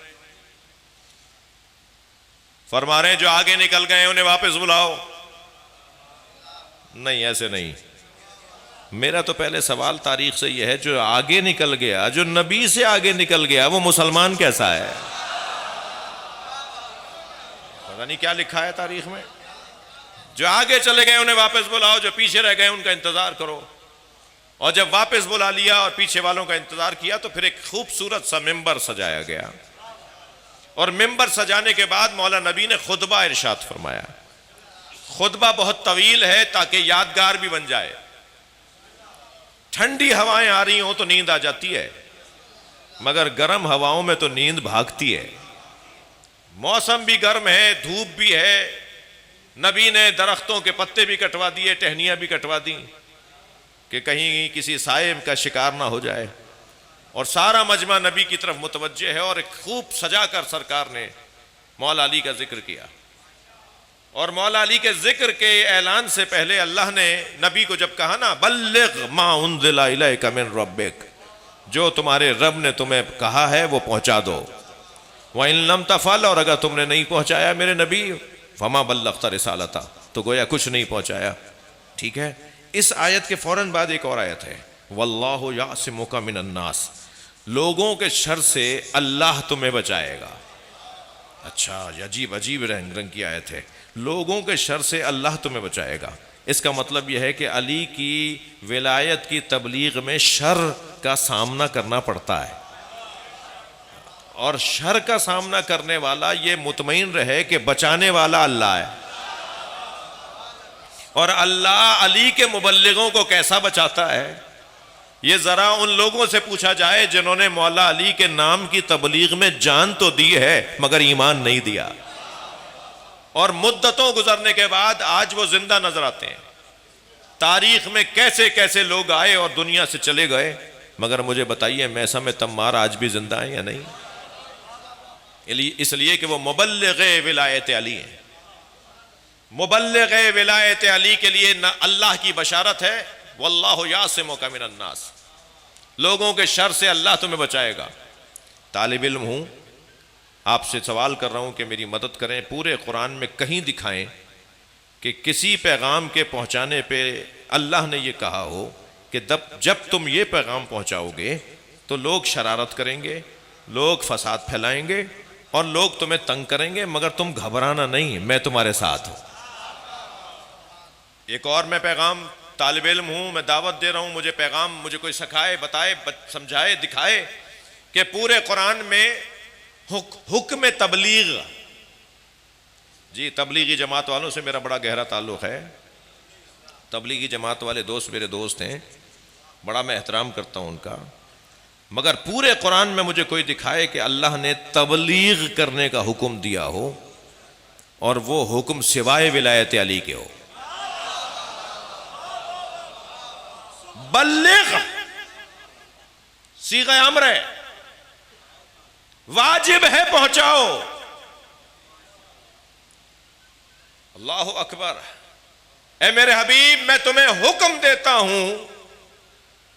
फरमा रहे हैं जो आगे निकल गए उन्हें वापस बुलाओ। नहीं, ऐसे नहीं। मेरा तो पहले सवाल तारीख से यह है, जो आगे निकल गया, जो नबी से आगे निकल गया, वो मुसलमान कैसा है? पता नहीं क्या लिखा है तारीख में। जो आगे चले गए उन्हें वापस बुलाओ, जो पीछे रह गए उनका इंतजार करो। और जब वापस बुला लिया और पीछे वालों का इंतजार किया तो फिर एक खूबसूरत सा मिंबर सजाया गया। और मिंबर सजाने के बाद मौला नबी ने खुतबा इरशाद फरमाया। खुतबा बहुत तवील है ताकि यादगार भी बन जाए। ठंडी हवाएं आ रही हो तो नींद आ जाती है, मगर गर्म हवाओं में तो नींद भागती है। मौसम भी गर्म है, धूप भी है। नबी ने दरख्तों के पत्ते भी कटवा दिए, टहनियाँ भी कटवा दी कि कहीं किसी साए का शिकार ना हो जाए। और सारा मजमा नबी की तरफ मुतवज्जे है। और एक खूब सजा कर सरकार ने मौला अली का जिक्र किया। और मौला अली के जिक्र के ऐलान से पहले अल्लाह ने नबी को जब कहा ना, बल्लिग मा उन्ज़िला इलैका मिन रब्बिक, जो तुम्हारे रब ने तुम्हें कहा है वो पहुंचा दो। व इन लम तफ़अल, और अगर तुमने नहीं पहुंचाया मेरे नबी, फमा बल्लग़्ता रिसालता, तो गोया कुछ नहीं पहुंचाया। ठीक है। इस आयत के फौरन बाद एक और आयत है, वल्लाहु यासिमुका मिनन नास, लोगों के शर से अल्लाह तुम्हें बचाएगा। अच्छा, अजीब अजीब रंग रंग की आयत है, लोगों के शर से अल्लाह तुम्हें बचाएगा। इसका मतलब यह है कि अली की विलायत की तबलीग में शर का सामना करना पड़ता है। और शर का सामना करने वाला ये मुतमईन रहे कि बचाने वाला अल्लाह है। और अल्लाह अली के मुबल्लिगों को कैसा बचाता है, ये जरा उन लोगों से पूछा जाए जिन्होंने मौला अली के नाम की तबलीग में जान तो दी है मगर ईमान नहीं दिया। और मुद्दतों गुजरने के बाद आज वो जिंदा नजर आते हैं। तारीख में कैसे कैसे लोग आए और दुनिया से चले गए, मगर मुझे बताइए मैसा में तम्मार आज भी जिंदा है या नहीं? इसलिए कि वो मुबल्लिग़े विलायत अली है। मुबल्लिग़े विलायत अली के लिए न अल्लाह की बशारत है, वल्लाहु यासिमुका मिनन नास, लोगों के शर से अल्लाह तुम्हें बचाएगा। तालिब इल्म हूँ, आपसे सवाल कर रहा हूँ कि मेरी मदद करें। पूरे कुरान में कहीं दिखाएं कि किसी पैगाम के पहुँचाने पे अल्लाह ने ये कहा हो कि जब तुम ये पैगाम पहुँचाओगे तो लोग शरारत करेंगे, लोग फसाद फैलाएंगे और लोग तुम्हें तंग करेंगे, मगर तुम घबराना नहीं, मैं तुम्हारे साथ हूँ। एक और मैं पैगाम तालिब इल्म हूँ, मैं दावत दे रहा हूँ, मुझे पैगाम मुझे कोई सिखाए, बताए, समझाए, दिखाए कि पूरे कुरान में हुक्म तबलीग, जी तबलीगी जमात वालों से मेरा बड़ा गहरा ताल्लुक़ है, तबलीगी जमात वाले दोस्त मेरे दोस्त हैं, बड़ा मैं एहतराम करता हूँ उनका, मगर पूरे कुरान में मुझे कोई दिखाए कि अल्लाह ने तबलीग करने का हुक्म दिया हो और वो हुक्म सिवाय विलायत अली के हो। बल्लिग सीगा अम्र है, वाजिब है पहुंचाओ। अल्लाहु अकबर। ए मेरे हबीब, मैं तुम्हें हुक्म देता हूं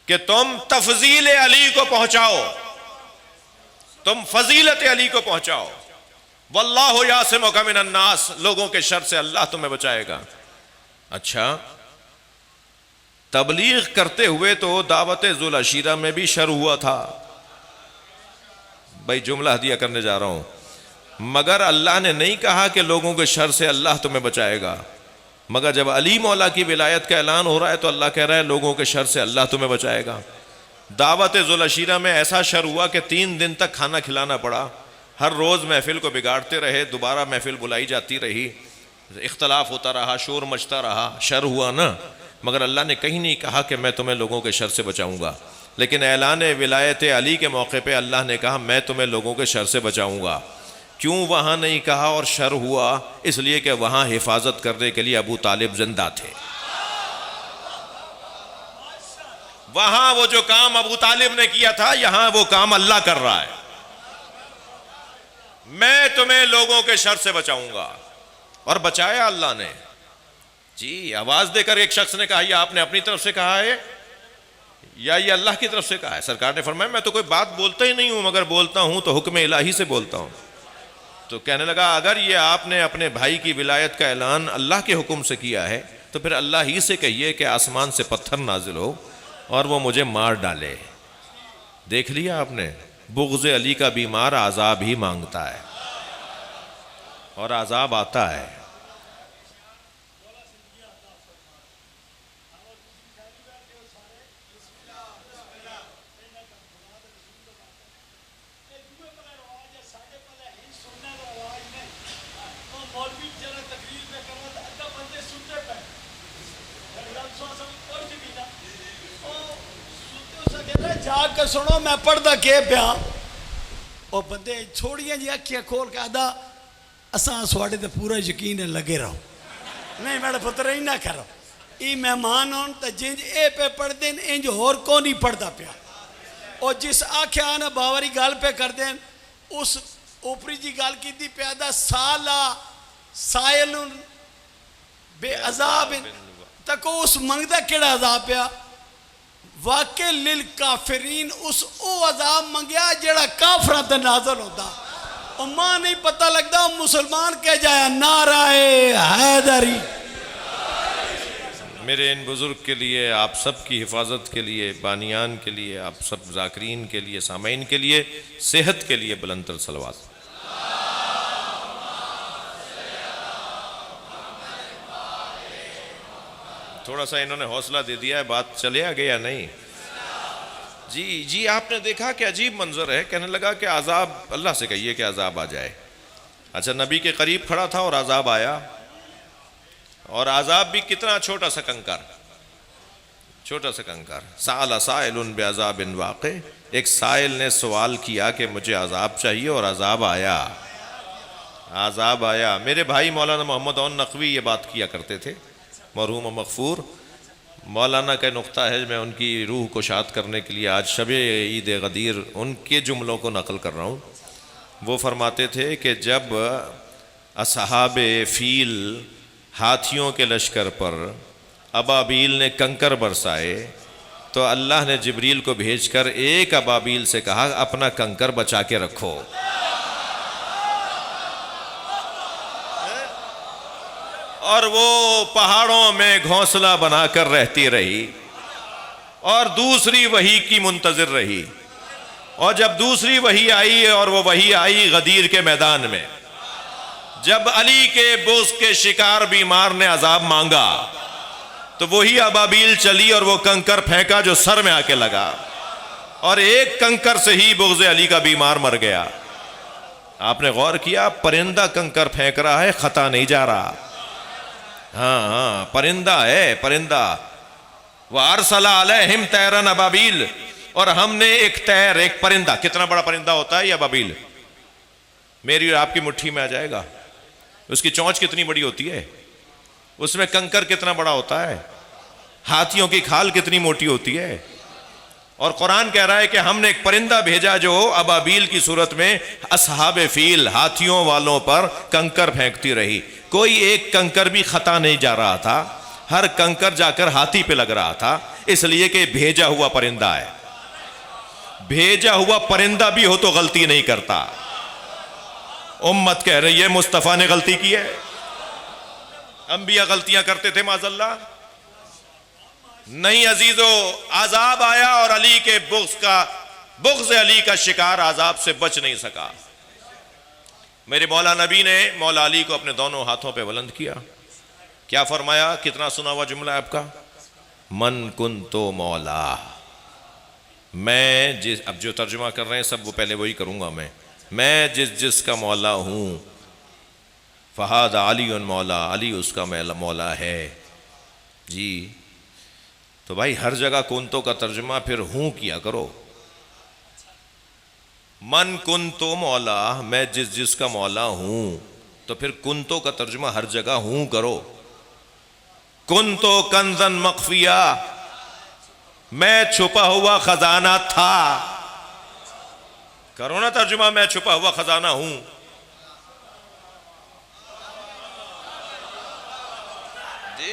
कि तुम तफजील अली को पहुंचाओ, तुम फजीलत अली को पहुंचाओ। वल्लाहु यासिमुका मिनन नास, लोगों के शर से अल्लाह तुम्हें बचाएगा। अच्छा, तबलीग करते हुए तो दावत जुल अशीरा में भी शर हुआ था, भाई जुमला हदिया करने जा रहा हूं, मगर अल्लाह ने नहीं कहा कि लोगों के शर से अल्लाह तुम्हें बचाएगा। मगर जब अली मौला की विलायत का ऐलान हो रहा है तो अल्लाह कह रहा है लोगों के शर से अल्लाह तुम्हें बचाएगा। दावत जुल अशीरा में ऐसा शर हुआ कि 3 दिन तक खाना खिलाना पड़ा, हर रोज़ महफिल को बिगाड़ते रहे, दोबारा महफिल बुलाई जाती रही, इख्तलाफ होता रहा, शोर मचता रहा, शर हुआ ना। मगर अल्लाह ने कहीं नहीं कहा कि मैं तुम्हें लोगों के शर से बचाऊंगा, लेकिन ऐलान विलायत अली के मौके पे अल्लाह ने कहा मैं तुम्हें लोगों के शर से बचाऊंगा। क्यों वहां नहीं कहा और शर हुआ? इसलिए कि वहां हिफाजत करने के लिए अबू तालिब जिंदा थे। वहां वो जो काम अबू तालिब ने किया था, यहां वो काम अल्लाह कर रहा है। मैं तुम्हें लोगों के शर से बचाऊंगा, और बचाया अल्लाह ने। जी, आवाज देकर एक शख्स ने कहा ये आपने अपनी तरफ से कहा है या ये अल्लाह की तरफ से कहा है? सरकार ने फरमाया मैं तो कोई बात बोलता ही नहीं हूं, मगर बोलता हूं तो हुक्म इलाही से बोलता हूं। तो कहने लगा अगर ये आपने अपने भाई की विलायत का ऐलान अल्लाह के हुक्म से किया है तो फिर अल्लाह ही से कहिए कि आसमान से पत्थर नाजिल हो और वो मुझे मार डाले। देख लिया आपने, बुग़्ज़ अली का बीमार आज़ाब ही मांगता है और आज़ाब आता है। जाकर सुनो मैं पढ़दा के पिया, और बंदे थोड़ियां जी अखियां खोल के आदा असां स्वाडे ते पूरा यकीन है लगे रहो। नहीं मेरा पुत्र इना करो, ई मेहमान होन तो जिंज ए पे पढ़ते इंज होर को नहीं पढ़ता पिया। और जिस आख्या ने बावरी गल पे कर देन उस ऊपरी जी गल की प्यादा साला सायल बेअजाब तक उस मंगदा केड़ा अजाब पिया? वाके लिल काफिरीन उस ओ अजाब मंगया जेड़ा काफरा ते नाज़िल होता। और मां नहीं पता लगता मुसलमान कह जाया नाराए हैदरी। मेरे इन बुजुर्ग के लिए, आप सब की हिफाजत के लिए, बानियान के लिए, आप सब जाकिरीन के लिए, सामईन के लिए, सेहत के लिए बुलंदतर सलवात। थोड़ा सा इन्होंने हौसला दे दिया है, बात चले आगे या नहीं? जी, आपने देखा कि अजीब मंजर है। कहने लगा कि अजाब, अल्लाह से कहिए कि अजाब आ जाए। अच्छा, नबी के करीब खड़ा था और अजाब आया, और अजाब भी कितना छोटा सा कंकर, छोटा सा कंकर। साल साइलुन बेअज़ाबिन वाक़े, एक साइल ने सवाल किया कि मुझे अजाब चाहिए, और अजाब आया, अजाब आया। मेरे भाई मौलाना मोहम्मद औन नकवी ये बात किया करते थे, मरहूम मग़फ़ूर मौलाना का नुक्ता है। मैं उनकी रूह को शाद करने के लिए आज शबे ईद गदीर उनके जुमलों को नकल कर रहा हूँ। वो फरमाते थे कि जब असहाबे फ़ील हाथियों के लश्कर पर अबाबील ने कंकर बरसाए तो अल्लाह ने जिब्रील को भेजकर एक अबाबील से कहा अपना कंकर बचा के रखो। और वो पहाड़ों में घोंसला बनाकर रहती रही और दूसरी वही की मुंतज़िर रही। और जब दूसरी वही आई, और वो वही आई गदीर के मैदान में, जब अली के बुग़्ज़ के शिकार बीमार ने अजाब मांगा तो वही अबाबील चली और वो कंकर फेंका जो सर में आके लगा। और एक कंकर से ही बुग़्ज़ अली का बीमार मर गया। आपने गौर किया, परिंदा कंकर फेंक रहा है, खता नहीं जा रहा। हाँ हाँ, परिंदा है, परिंदा। वारसला अलैहिम तैरन अबाबील, और हमने एक तैर, एक परिंदा, कितना बड़ा परिंदा होता है यह अबाबील, मेरी और आपकी मुट्ठी में आ जाएगा। उसकी चोंच कितनी बड़ी होती है, उसमें कंकर कितना बड़ा होता है, हाथियों की खाल कितनी मोटी होती है। और कुरान कह रहा है कि हमने एक परिंदा भेजा जो अबाबील की सूरत में असहाबे फील, हाथियों वालों पर कंकर फेंकती रही। कोई एक कंकर भी खता नहीं जा रहा था, हर कंकर जाकर हाथी पे लग रहा था, इसलिए कि भेजा हुआ परिंदा है। भेजा हुआ परिंदा भी हो तो गलती नहीं करता। उम्मत कह रही है मुस्तफ़ा ने गलती की है। अंबिया गलतियां करते थे माज़ल्ला? नहीं अजीजो, आजाब आया और अली के बुग़्ज़ अली का शिकार आजाब से बच नहीं सका। मेरे मौला नबी ने मौला अली को अपने दोनों हाथों पे बुलंद किया। क्या फरमाया? कितना सुना हुआ जुमला है आपका, मन कुन तो मौला। मैं जिस, अब जो तर्जुमा कर रहे हैं सब वो पहले वही करूंगा मैं जिसका मौला हूं, फहाद अली उन मौला, अली उसका मौला है जी। तो भाई हर जगह कुंतो का तर्जुमा फिर हूं किया करो। मन कुंतो मौला, मैं जिसका मौला हूं, तो फिर कुंतो का तर्जुमा हर जगह हूं करो। कुंतो कंजन मख्फिया, मैं छुपा हुआ खजाना था, करो ना तर्जुमा, मैं छुपा हुआ खजाना हूं। जी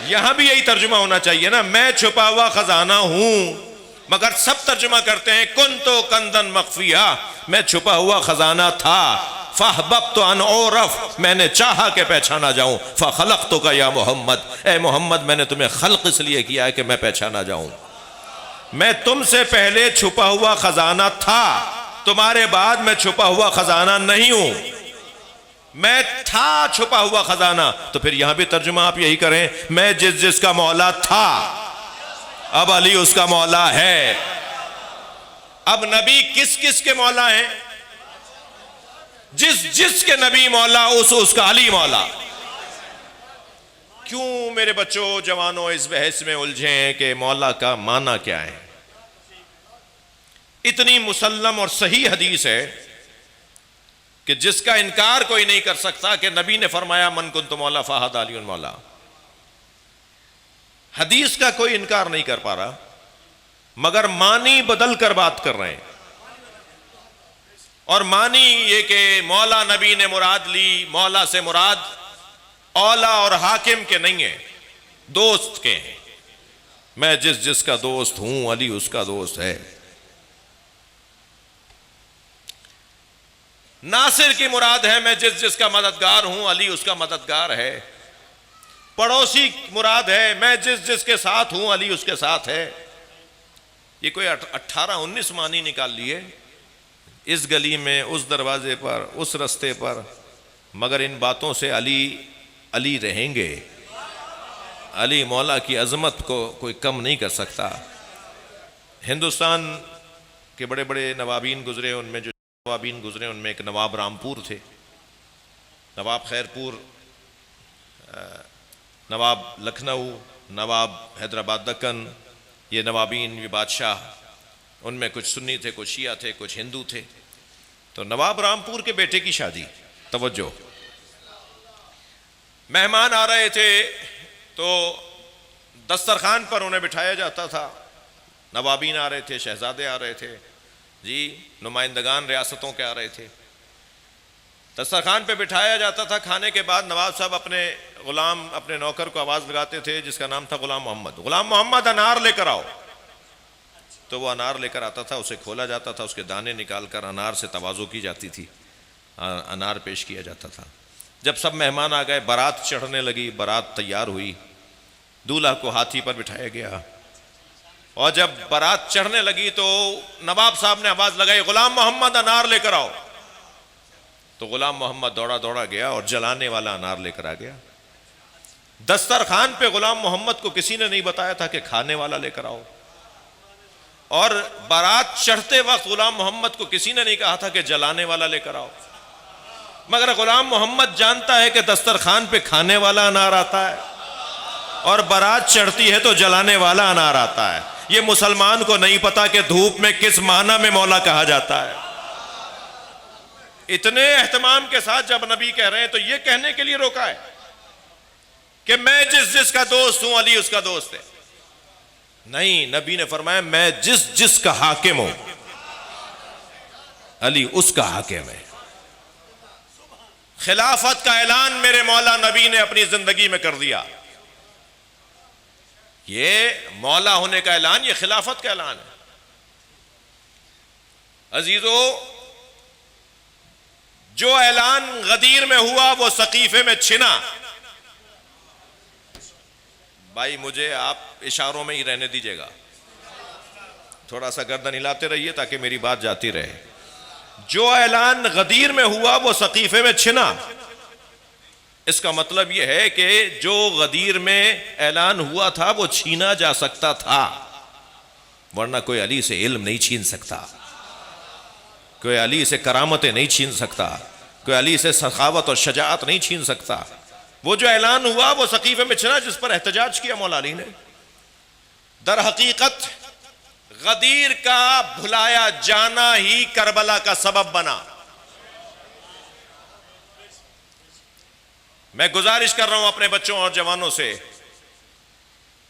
यहां भी यही तर्जुमा होना चाहिए ना, मैं छुपा हुआ खजाना हूं। मगर सब तर्जुमा करते हैं कुंतो कंदन मख्फिया, मैं छुपा हुआ खजाना था। फ़हबब्तु अन औरफ, मैंने चाहा कि पहचाना जाऊं। फ़खलक़्तु का या मोहम्मद, ए मोहम्मद मैंने तुम्हें खल्क़ इसलिए किया है कि मैं पहचाना जाऊं। मैं तुमसे पहले छुपा हुआ खजाना था, तुम्हारे बाद मैं छुपा हुआ खजाना नहीं हूं। मैं था छुपा हुआ खजाना, तो फिर यहां भी तर्जुमा आप यही करें, मैं जिसका मौला था, अब अली उसका मौला है। अब नबी किस किस के मौला हैं? जिसके नबी मौला उसका अली मौला। क्यों मेरे बच्चों जवानों इस बहस में उलझे हैं कि मौला का माना क्या है? इतनी मुसल्लम और सही हदीस है कि जिसका इनकार कोई नहीं कर सकता कि नबी ने फरमाया मन कुन्तु मौला फहद अली मौला। हदीस का कोई इनकार नहीं कर पा रहा, मगर मानी बदल कर बात कर रहे हैं। और मानी ये कि मौला नबी ने मुराद ली, मौला से मुराद औला और हाकिम के नहीं है, दोस्त के हैं। मैं जिसका दोस्त हूं, अली उसका दोस्त है। नासिर की मुराद है, मैं जिसका मददगार हूं, अली उसका मददगार है। पड़ोसी मुराद है, मैं जिसके साथ हूं, अली उसके साथ है। ये कोई 18-19 मानी निकाल लिए इस गली में, उस दरवाजे पर, उस रास्ते पर, मगर इन बातों से अली अली रहेंगे। अली मौला की अजमत को कोई कम नहीं कर सकता। हिंदुस्तान के बड़े बड़े नवाबीन गुजरे, उनमें जो नवाबीन गुजरे उनमें एक नवाब रामपुर थे, नवाब खैरपुर, नवाब लखनऊ, नवाब हैदराबाद दक्कन, ये नवाबीन, ये बादशाह, उनमें कुछ सुन्नी थे, कुछ शिया थे, कुछ हिंदू थे। तो नवाब रामपुर के बेटे की शादी, तवज्जो, मेहमान आ रहे थे तो दस्तरखान पर उन्हें बिठाया जाता था। नवाबीन आ रहे थे, शहजादे आ रहे थे जी, नुमाइंदगान रियासतों के आ रहे थे। दस्तरखान पे बिठाया जाता था। खाने के बाद नवाब साहब अपने गुलाम, अपने नौकर को आवाज़ लगाते थे जिसका नाम था गुलाम मोहम्मद, गुलाम मोहम्मद अनार लेकर आओ। तो वो अनार लेकर आता था, उसे खोला जाता था, उसके दाने निकाल कर अनार से तवाज़ो की जाती थी, अनार पेश किया जाता था। जब सब मेहमान आ गए, बारात चढ़ने लगी, बारात तैयार हुई, दूल्हा को हाथी पर बिठाया गया, और जब बारात चढ़ने लगी तो नवाब साहब ने आवाज़ लगाई, गुलाम मोहम्मद अनार लेकर आओ। तो गुलाम मोहम्मद दौड़ा दौड़ा गया और जलाने वाला अनार लेकर आ गया। दस्तरखान पे गुलाम मोहम्मद को किसी ने नहीं बताया था कि खाने वाला लेकर आओ। और बारात चढ़ते वक्त गुलाम मोहम्मद को किसी ने नहीं कहा था कि जलाने वाला लेकर आओ, मगर गुलाम मोहम्मद जानता है कि दस्तरखान पे खाने वाला अनार आता है और बारात चढ़ती है तो जलाने वाला अनार आता है। ये मुसलमान को नहीं पता कि धूप में किस माना में मौला कहा जाता है। इतने एहतमाम के साथ जब नबी कह रहे हैं तो ये कहने के लिए रोका है कि मैं जिस जिसका दोस्त हूं अली उसका दोस्त है। नहीं, नबी ने फरमाया मैं जिस जिसका हाकिम हूं अली उसका हाकिम है। खिलाफत का ऐलान मेरे मौला नबी ने अपनी जिंदगी में कर दिया। ये मौला होने का ऐलान, ये खिलाफत का ऐलान है। अजीजों, जो ऐलान गदीर में हुआ वो सकीफे में छिना। भाई मुझे आप इशारों में ही रहने दीजिएगा, थोड़ा सा गर्दन हिलाते रहिए ताकि मेरी बात जाती रहे। जो ऐलान गदीर में हुआ वो सकीफे में छिना। इसका मतलब यह है कि जो गदीर में ऐलान हुआ था वो छीना जा सकता था, वरना कोई अली से इल्म नहीं छीन सकता, कोई अली से करामतें नहीं छीन सकता, कोई अली से सखावत और शजाअत नहीं छीन सकता। वो जो ऐलान हुआ वो सकीफे में छिना, जिस पर एहतजाज किया मौला अली ने। दर हकीकत गदीर का भुलाया जाना ही करबला का सबब बना। मैं गुजारिश कर रहा हूं अपने बच्चों और जवानों से,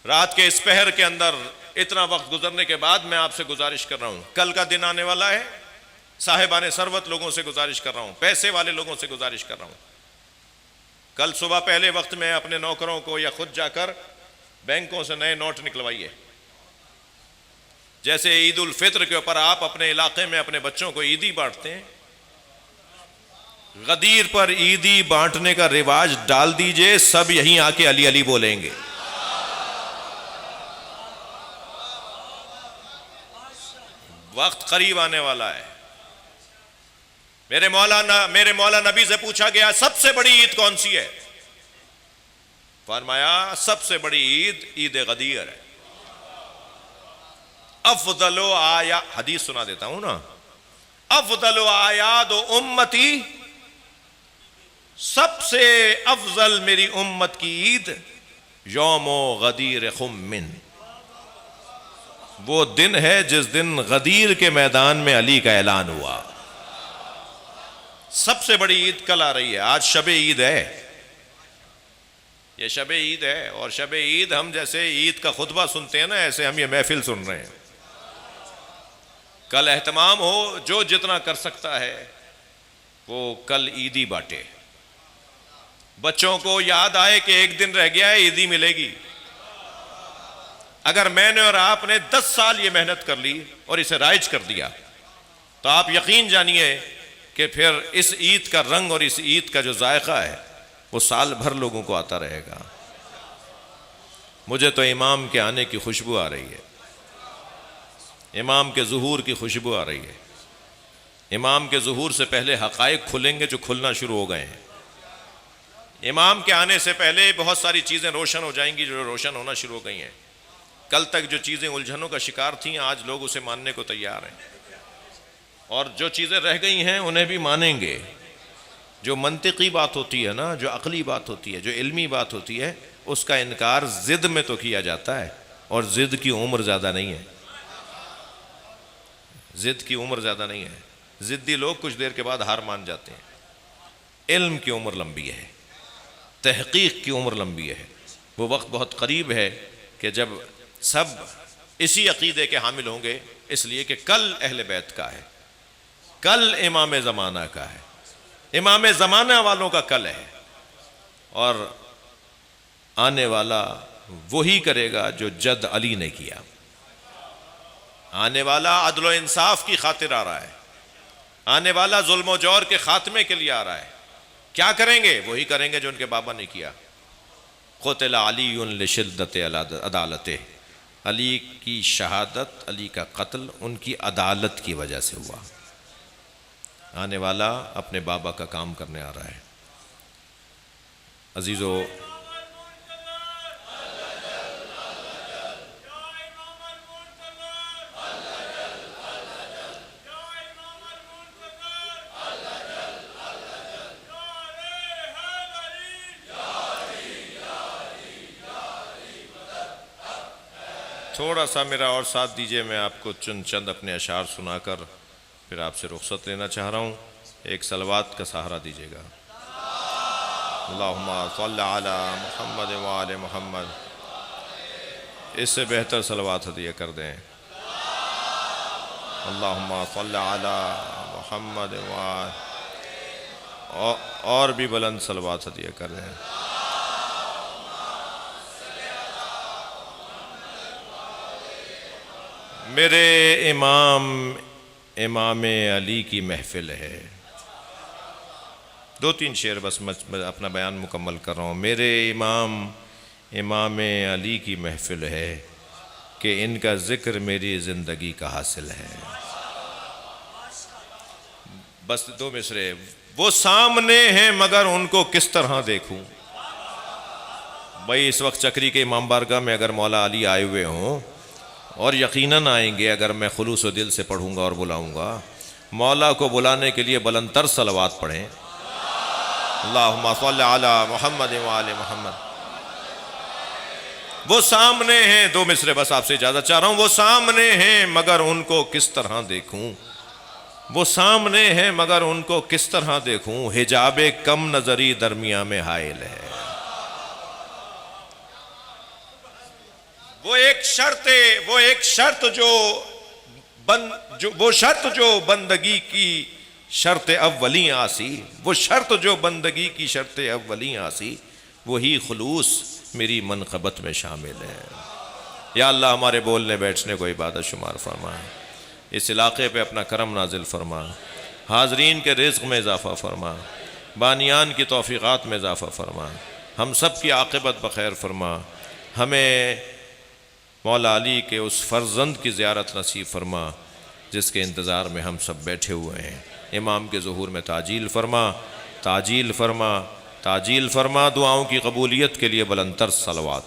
रात के इस पहर के अंदर इतना वक्त गुजरने के बाद मैं आपसे गुजारिश कर रहा हूं, कल का दिन आने वाला है, साहिबाने सरवत लोगों से गुजारिश कर रहा हूं, पैसे वाले लोगों से गुजारिश कर रहा हूं, कल सुबह पहले वक्त में अपने नौकरों को या खुद जाकर बैंकों से नए नोट निकलवाइए। जैसे ईद उल फित्र के ऊपर आप अपने इलाके में अपने बच्चों को ईदी बांटते हैं, गदीर पर ईदी बांटने का रिवाज डाल दीजिए। सब यहीं आके अली अली बोलेंगे। वक्त करीब आने वाला है। मेरे मौला नबी से पूछा गया सबसे बड़ी ईद कौन सी है? फरमाया सबसे बड़ी ईद ईद गदीर है। अफदलो आया, हदीस सुना देता हूं ना, अफदलो आयाद उम्मती, सबसे अफजल मेरी उम्मत की ईद यौमो गदीर खुम्मिन, वो दिन है जिस दिन गदीर के मैदान में अली का ऐलान हुआ। सबसे बड़ी ईद कल आ रही है। आज शबे ईद है, ये शबे ईद है। और शबे ईद हम जैसे ईद का खुतबा सुनते हैं ना, ऐसे हम ये महफिल सुन रहे हैं। कल एहतमाम हो, जो जितना कर सकता है वो कल ईदी बांटे। बच्चों को याद आए कि एक दिन रह गया है, ईदी मिलेगी। अगर मैंने और आपने 10 साल ये मेहनत कर ली और इसे राइज कर दिया तो आप यकीन जानिए कि फिर इस ईद का रंग और इस ईद का जो जायका है वो साल भर लोगों को आता रहेगा। मुझे तो इमाम के आने की खुशबू आ रही है, इमाम के ज़ुहूर की खुशबू आ रही है। इमाम के ज़ुहूर से पहले हक़ाइक़ खुलेंगे जो खुलना शुरू हो गए हैं। इमाम के आने से पहले बहुत सारी चीज़ें रोशन हो जाएंगी जो रोशन होना शुरू हो गई हैं। कल तक जो चीज़ें उलझनों का शिकार थीं, आज लोग उसे मानने को तैयार हैं, और जो चीज़ें रह गई हैं उन्हें भी मानेंगे। जो मंतिकी बात होती है ना, जो अकली बात होती है, जो इल्मी बात होती है, उसका इनकार ज़िद में तो किया जाता है, और ज़िद की उम्र ज़्यादा नहीं है। ज़िद की उम्र ज़्यादा नहीं है। ज़िद्दी लोग कुछ देर के बाद हार मान जाते हैं। इल्म की उम्र लंबी है, तहक़ीक़ की उम्र लंबी है। वो वक्त बहुत करीब है कि जब सब इसी अक़ीदे के हामिल होंगे, इसलिए कि कल अहले बैत का है, कल इमाम ज़माना का है, इमाम ज़माना वालों का कल है, और आने वाला वही करेगा जो जद अली ने किया। आने वाला अदल व इंसाफ की खातिर आ रहा है, आने वाला जुल्म व जौर के खात्मे के लिए आ रहा है। क्या करेंगे? वही करेंगे जो उनके बाबा ने किया। क़ुतिल अलीयुन लिशिद्दति अदालते, अली की शहादत, अली का कत्ल उनकी अदालत की वजह से हुआ। आने वाला अपने बाबा का काम करने आ रहा है। अजीज़ों, थोड़ा सा मेरा और साथ दीजिए, मैं आपको चंद अपने अशार सुनाकर फिर आपसे रुख्सत लेना चाह रहा हूँ। एक सलवात का सहारा दीजिएगा। अल्लाहुम्मा सल्ली अला मुहम्मद व आले मुहम्मद। इससे बेहतर सलवात हदिया कर दें। अल्लाहुम्मा सल्ली अला मुहम्मद व आले, और भी बुलंद सलवात हदिया कर दें। मेरे इमाम अली की महफिल है। दो तीन शेर बस मैं अपना बयान मुकम्मल कर रहा हूँ। मेरे इमाम अली की महफिल है कि इनका ज़िक्र मेरी ज़िंदगी का हासिल है। बस दो मिसरे। वो सामने हैं मगर उनको किस तरह देखूं। भाई इस वक्त चक्री के इमाम बारगाह में अगर मौला अली आए हुए हों, और यकीनन आएंगे अगर मैं खुलूस दिल से पढ़ूंगा और बुलाऊंगा, मौला को बुलाने के लिए बुलंदतर सलवात पढ़ें। अल्लाहुम्मा सल्ली अला मुहम्मद व आले मुहम्मद। वो सामने हैं, दो मिसरे बस आपसे इजाजत चाह रहा हूं। वो सामने हैं मगर उनको किस तरह देखूं। वो सामने हैं मगर उनको किस तरह देखूं। हिजाबे कम नजरी दरमिया में हाइल है। वो एक शर्त जो बंदगी की शर्त अव्वली आसी। वो शर्त जो बंदगी की शर्त अव्वली आसी, वही खुलूस मेरी मनक़बत में शामिल है। या अल्लाह हमारे बोलने बैठने को इबादत शुमार फरमा। इस इलाक़े पे अपना करम नाजिल फरमा। हाज़रीन के रिज़्क़ में इजाफ़ा फरमा। बानियान की तौफ़ीक़ात में इजाफ़ा फरमा। हम सब की आक़िबत बख़ैर फरमा। हमें मौला अली के उस फ़र्जंद की ज़ियारत नसीब फरमा जिसके इंतज़ार में हम सब बैठे हुए हैं। इमाम के ज़ुहूर में ताजील फरमा, ताजील फरमा, ताजील फरमा। दुआओं की कबूलियत के लिए बुलंदतर सलवात।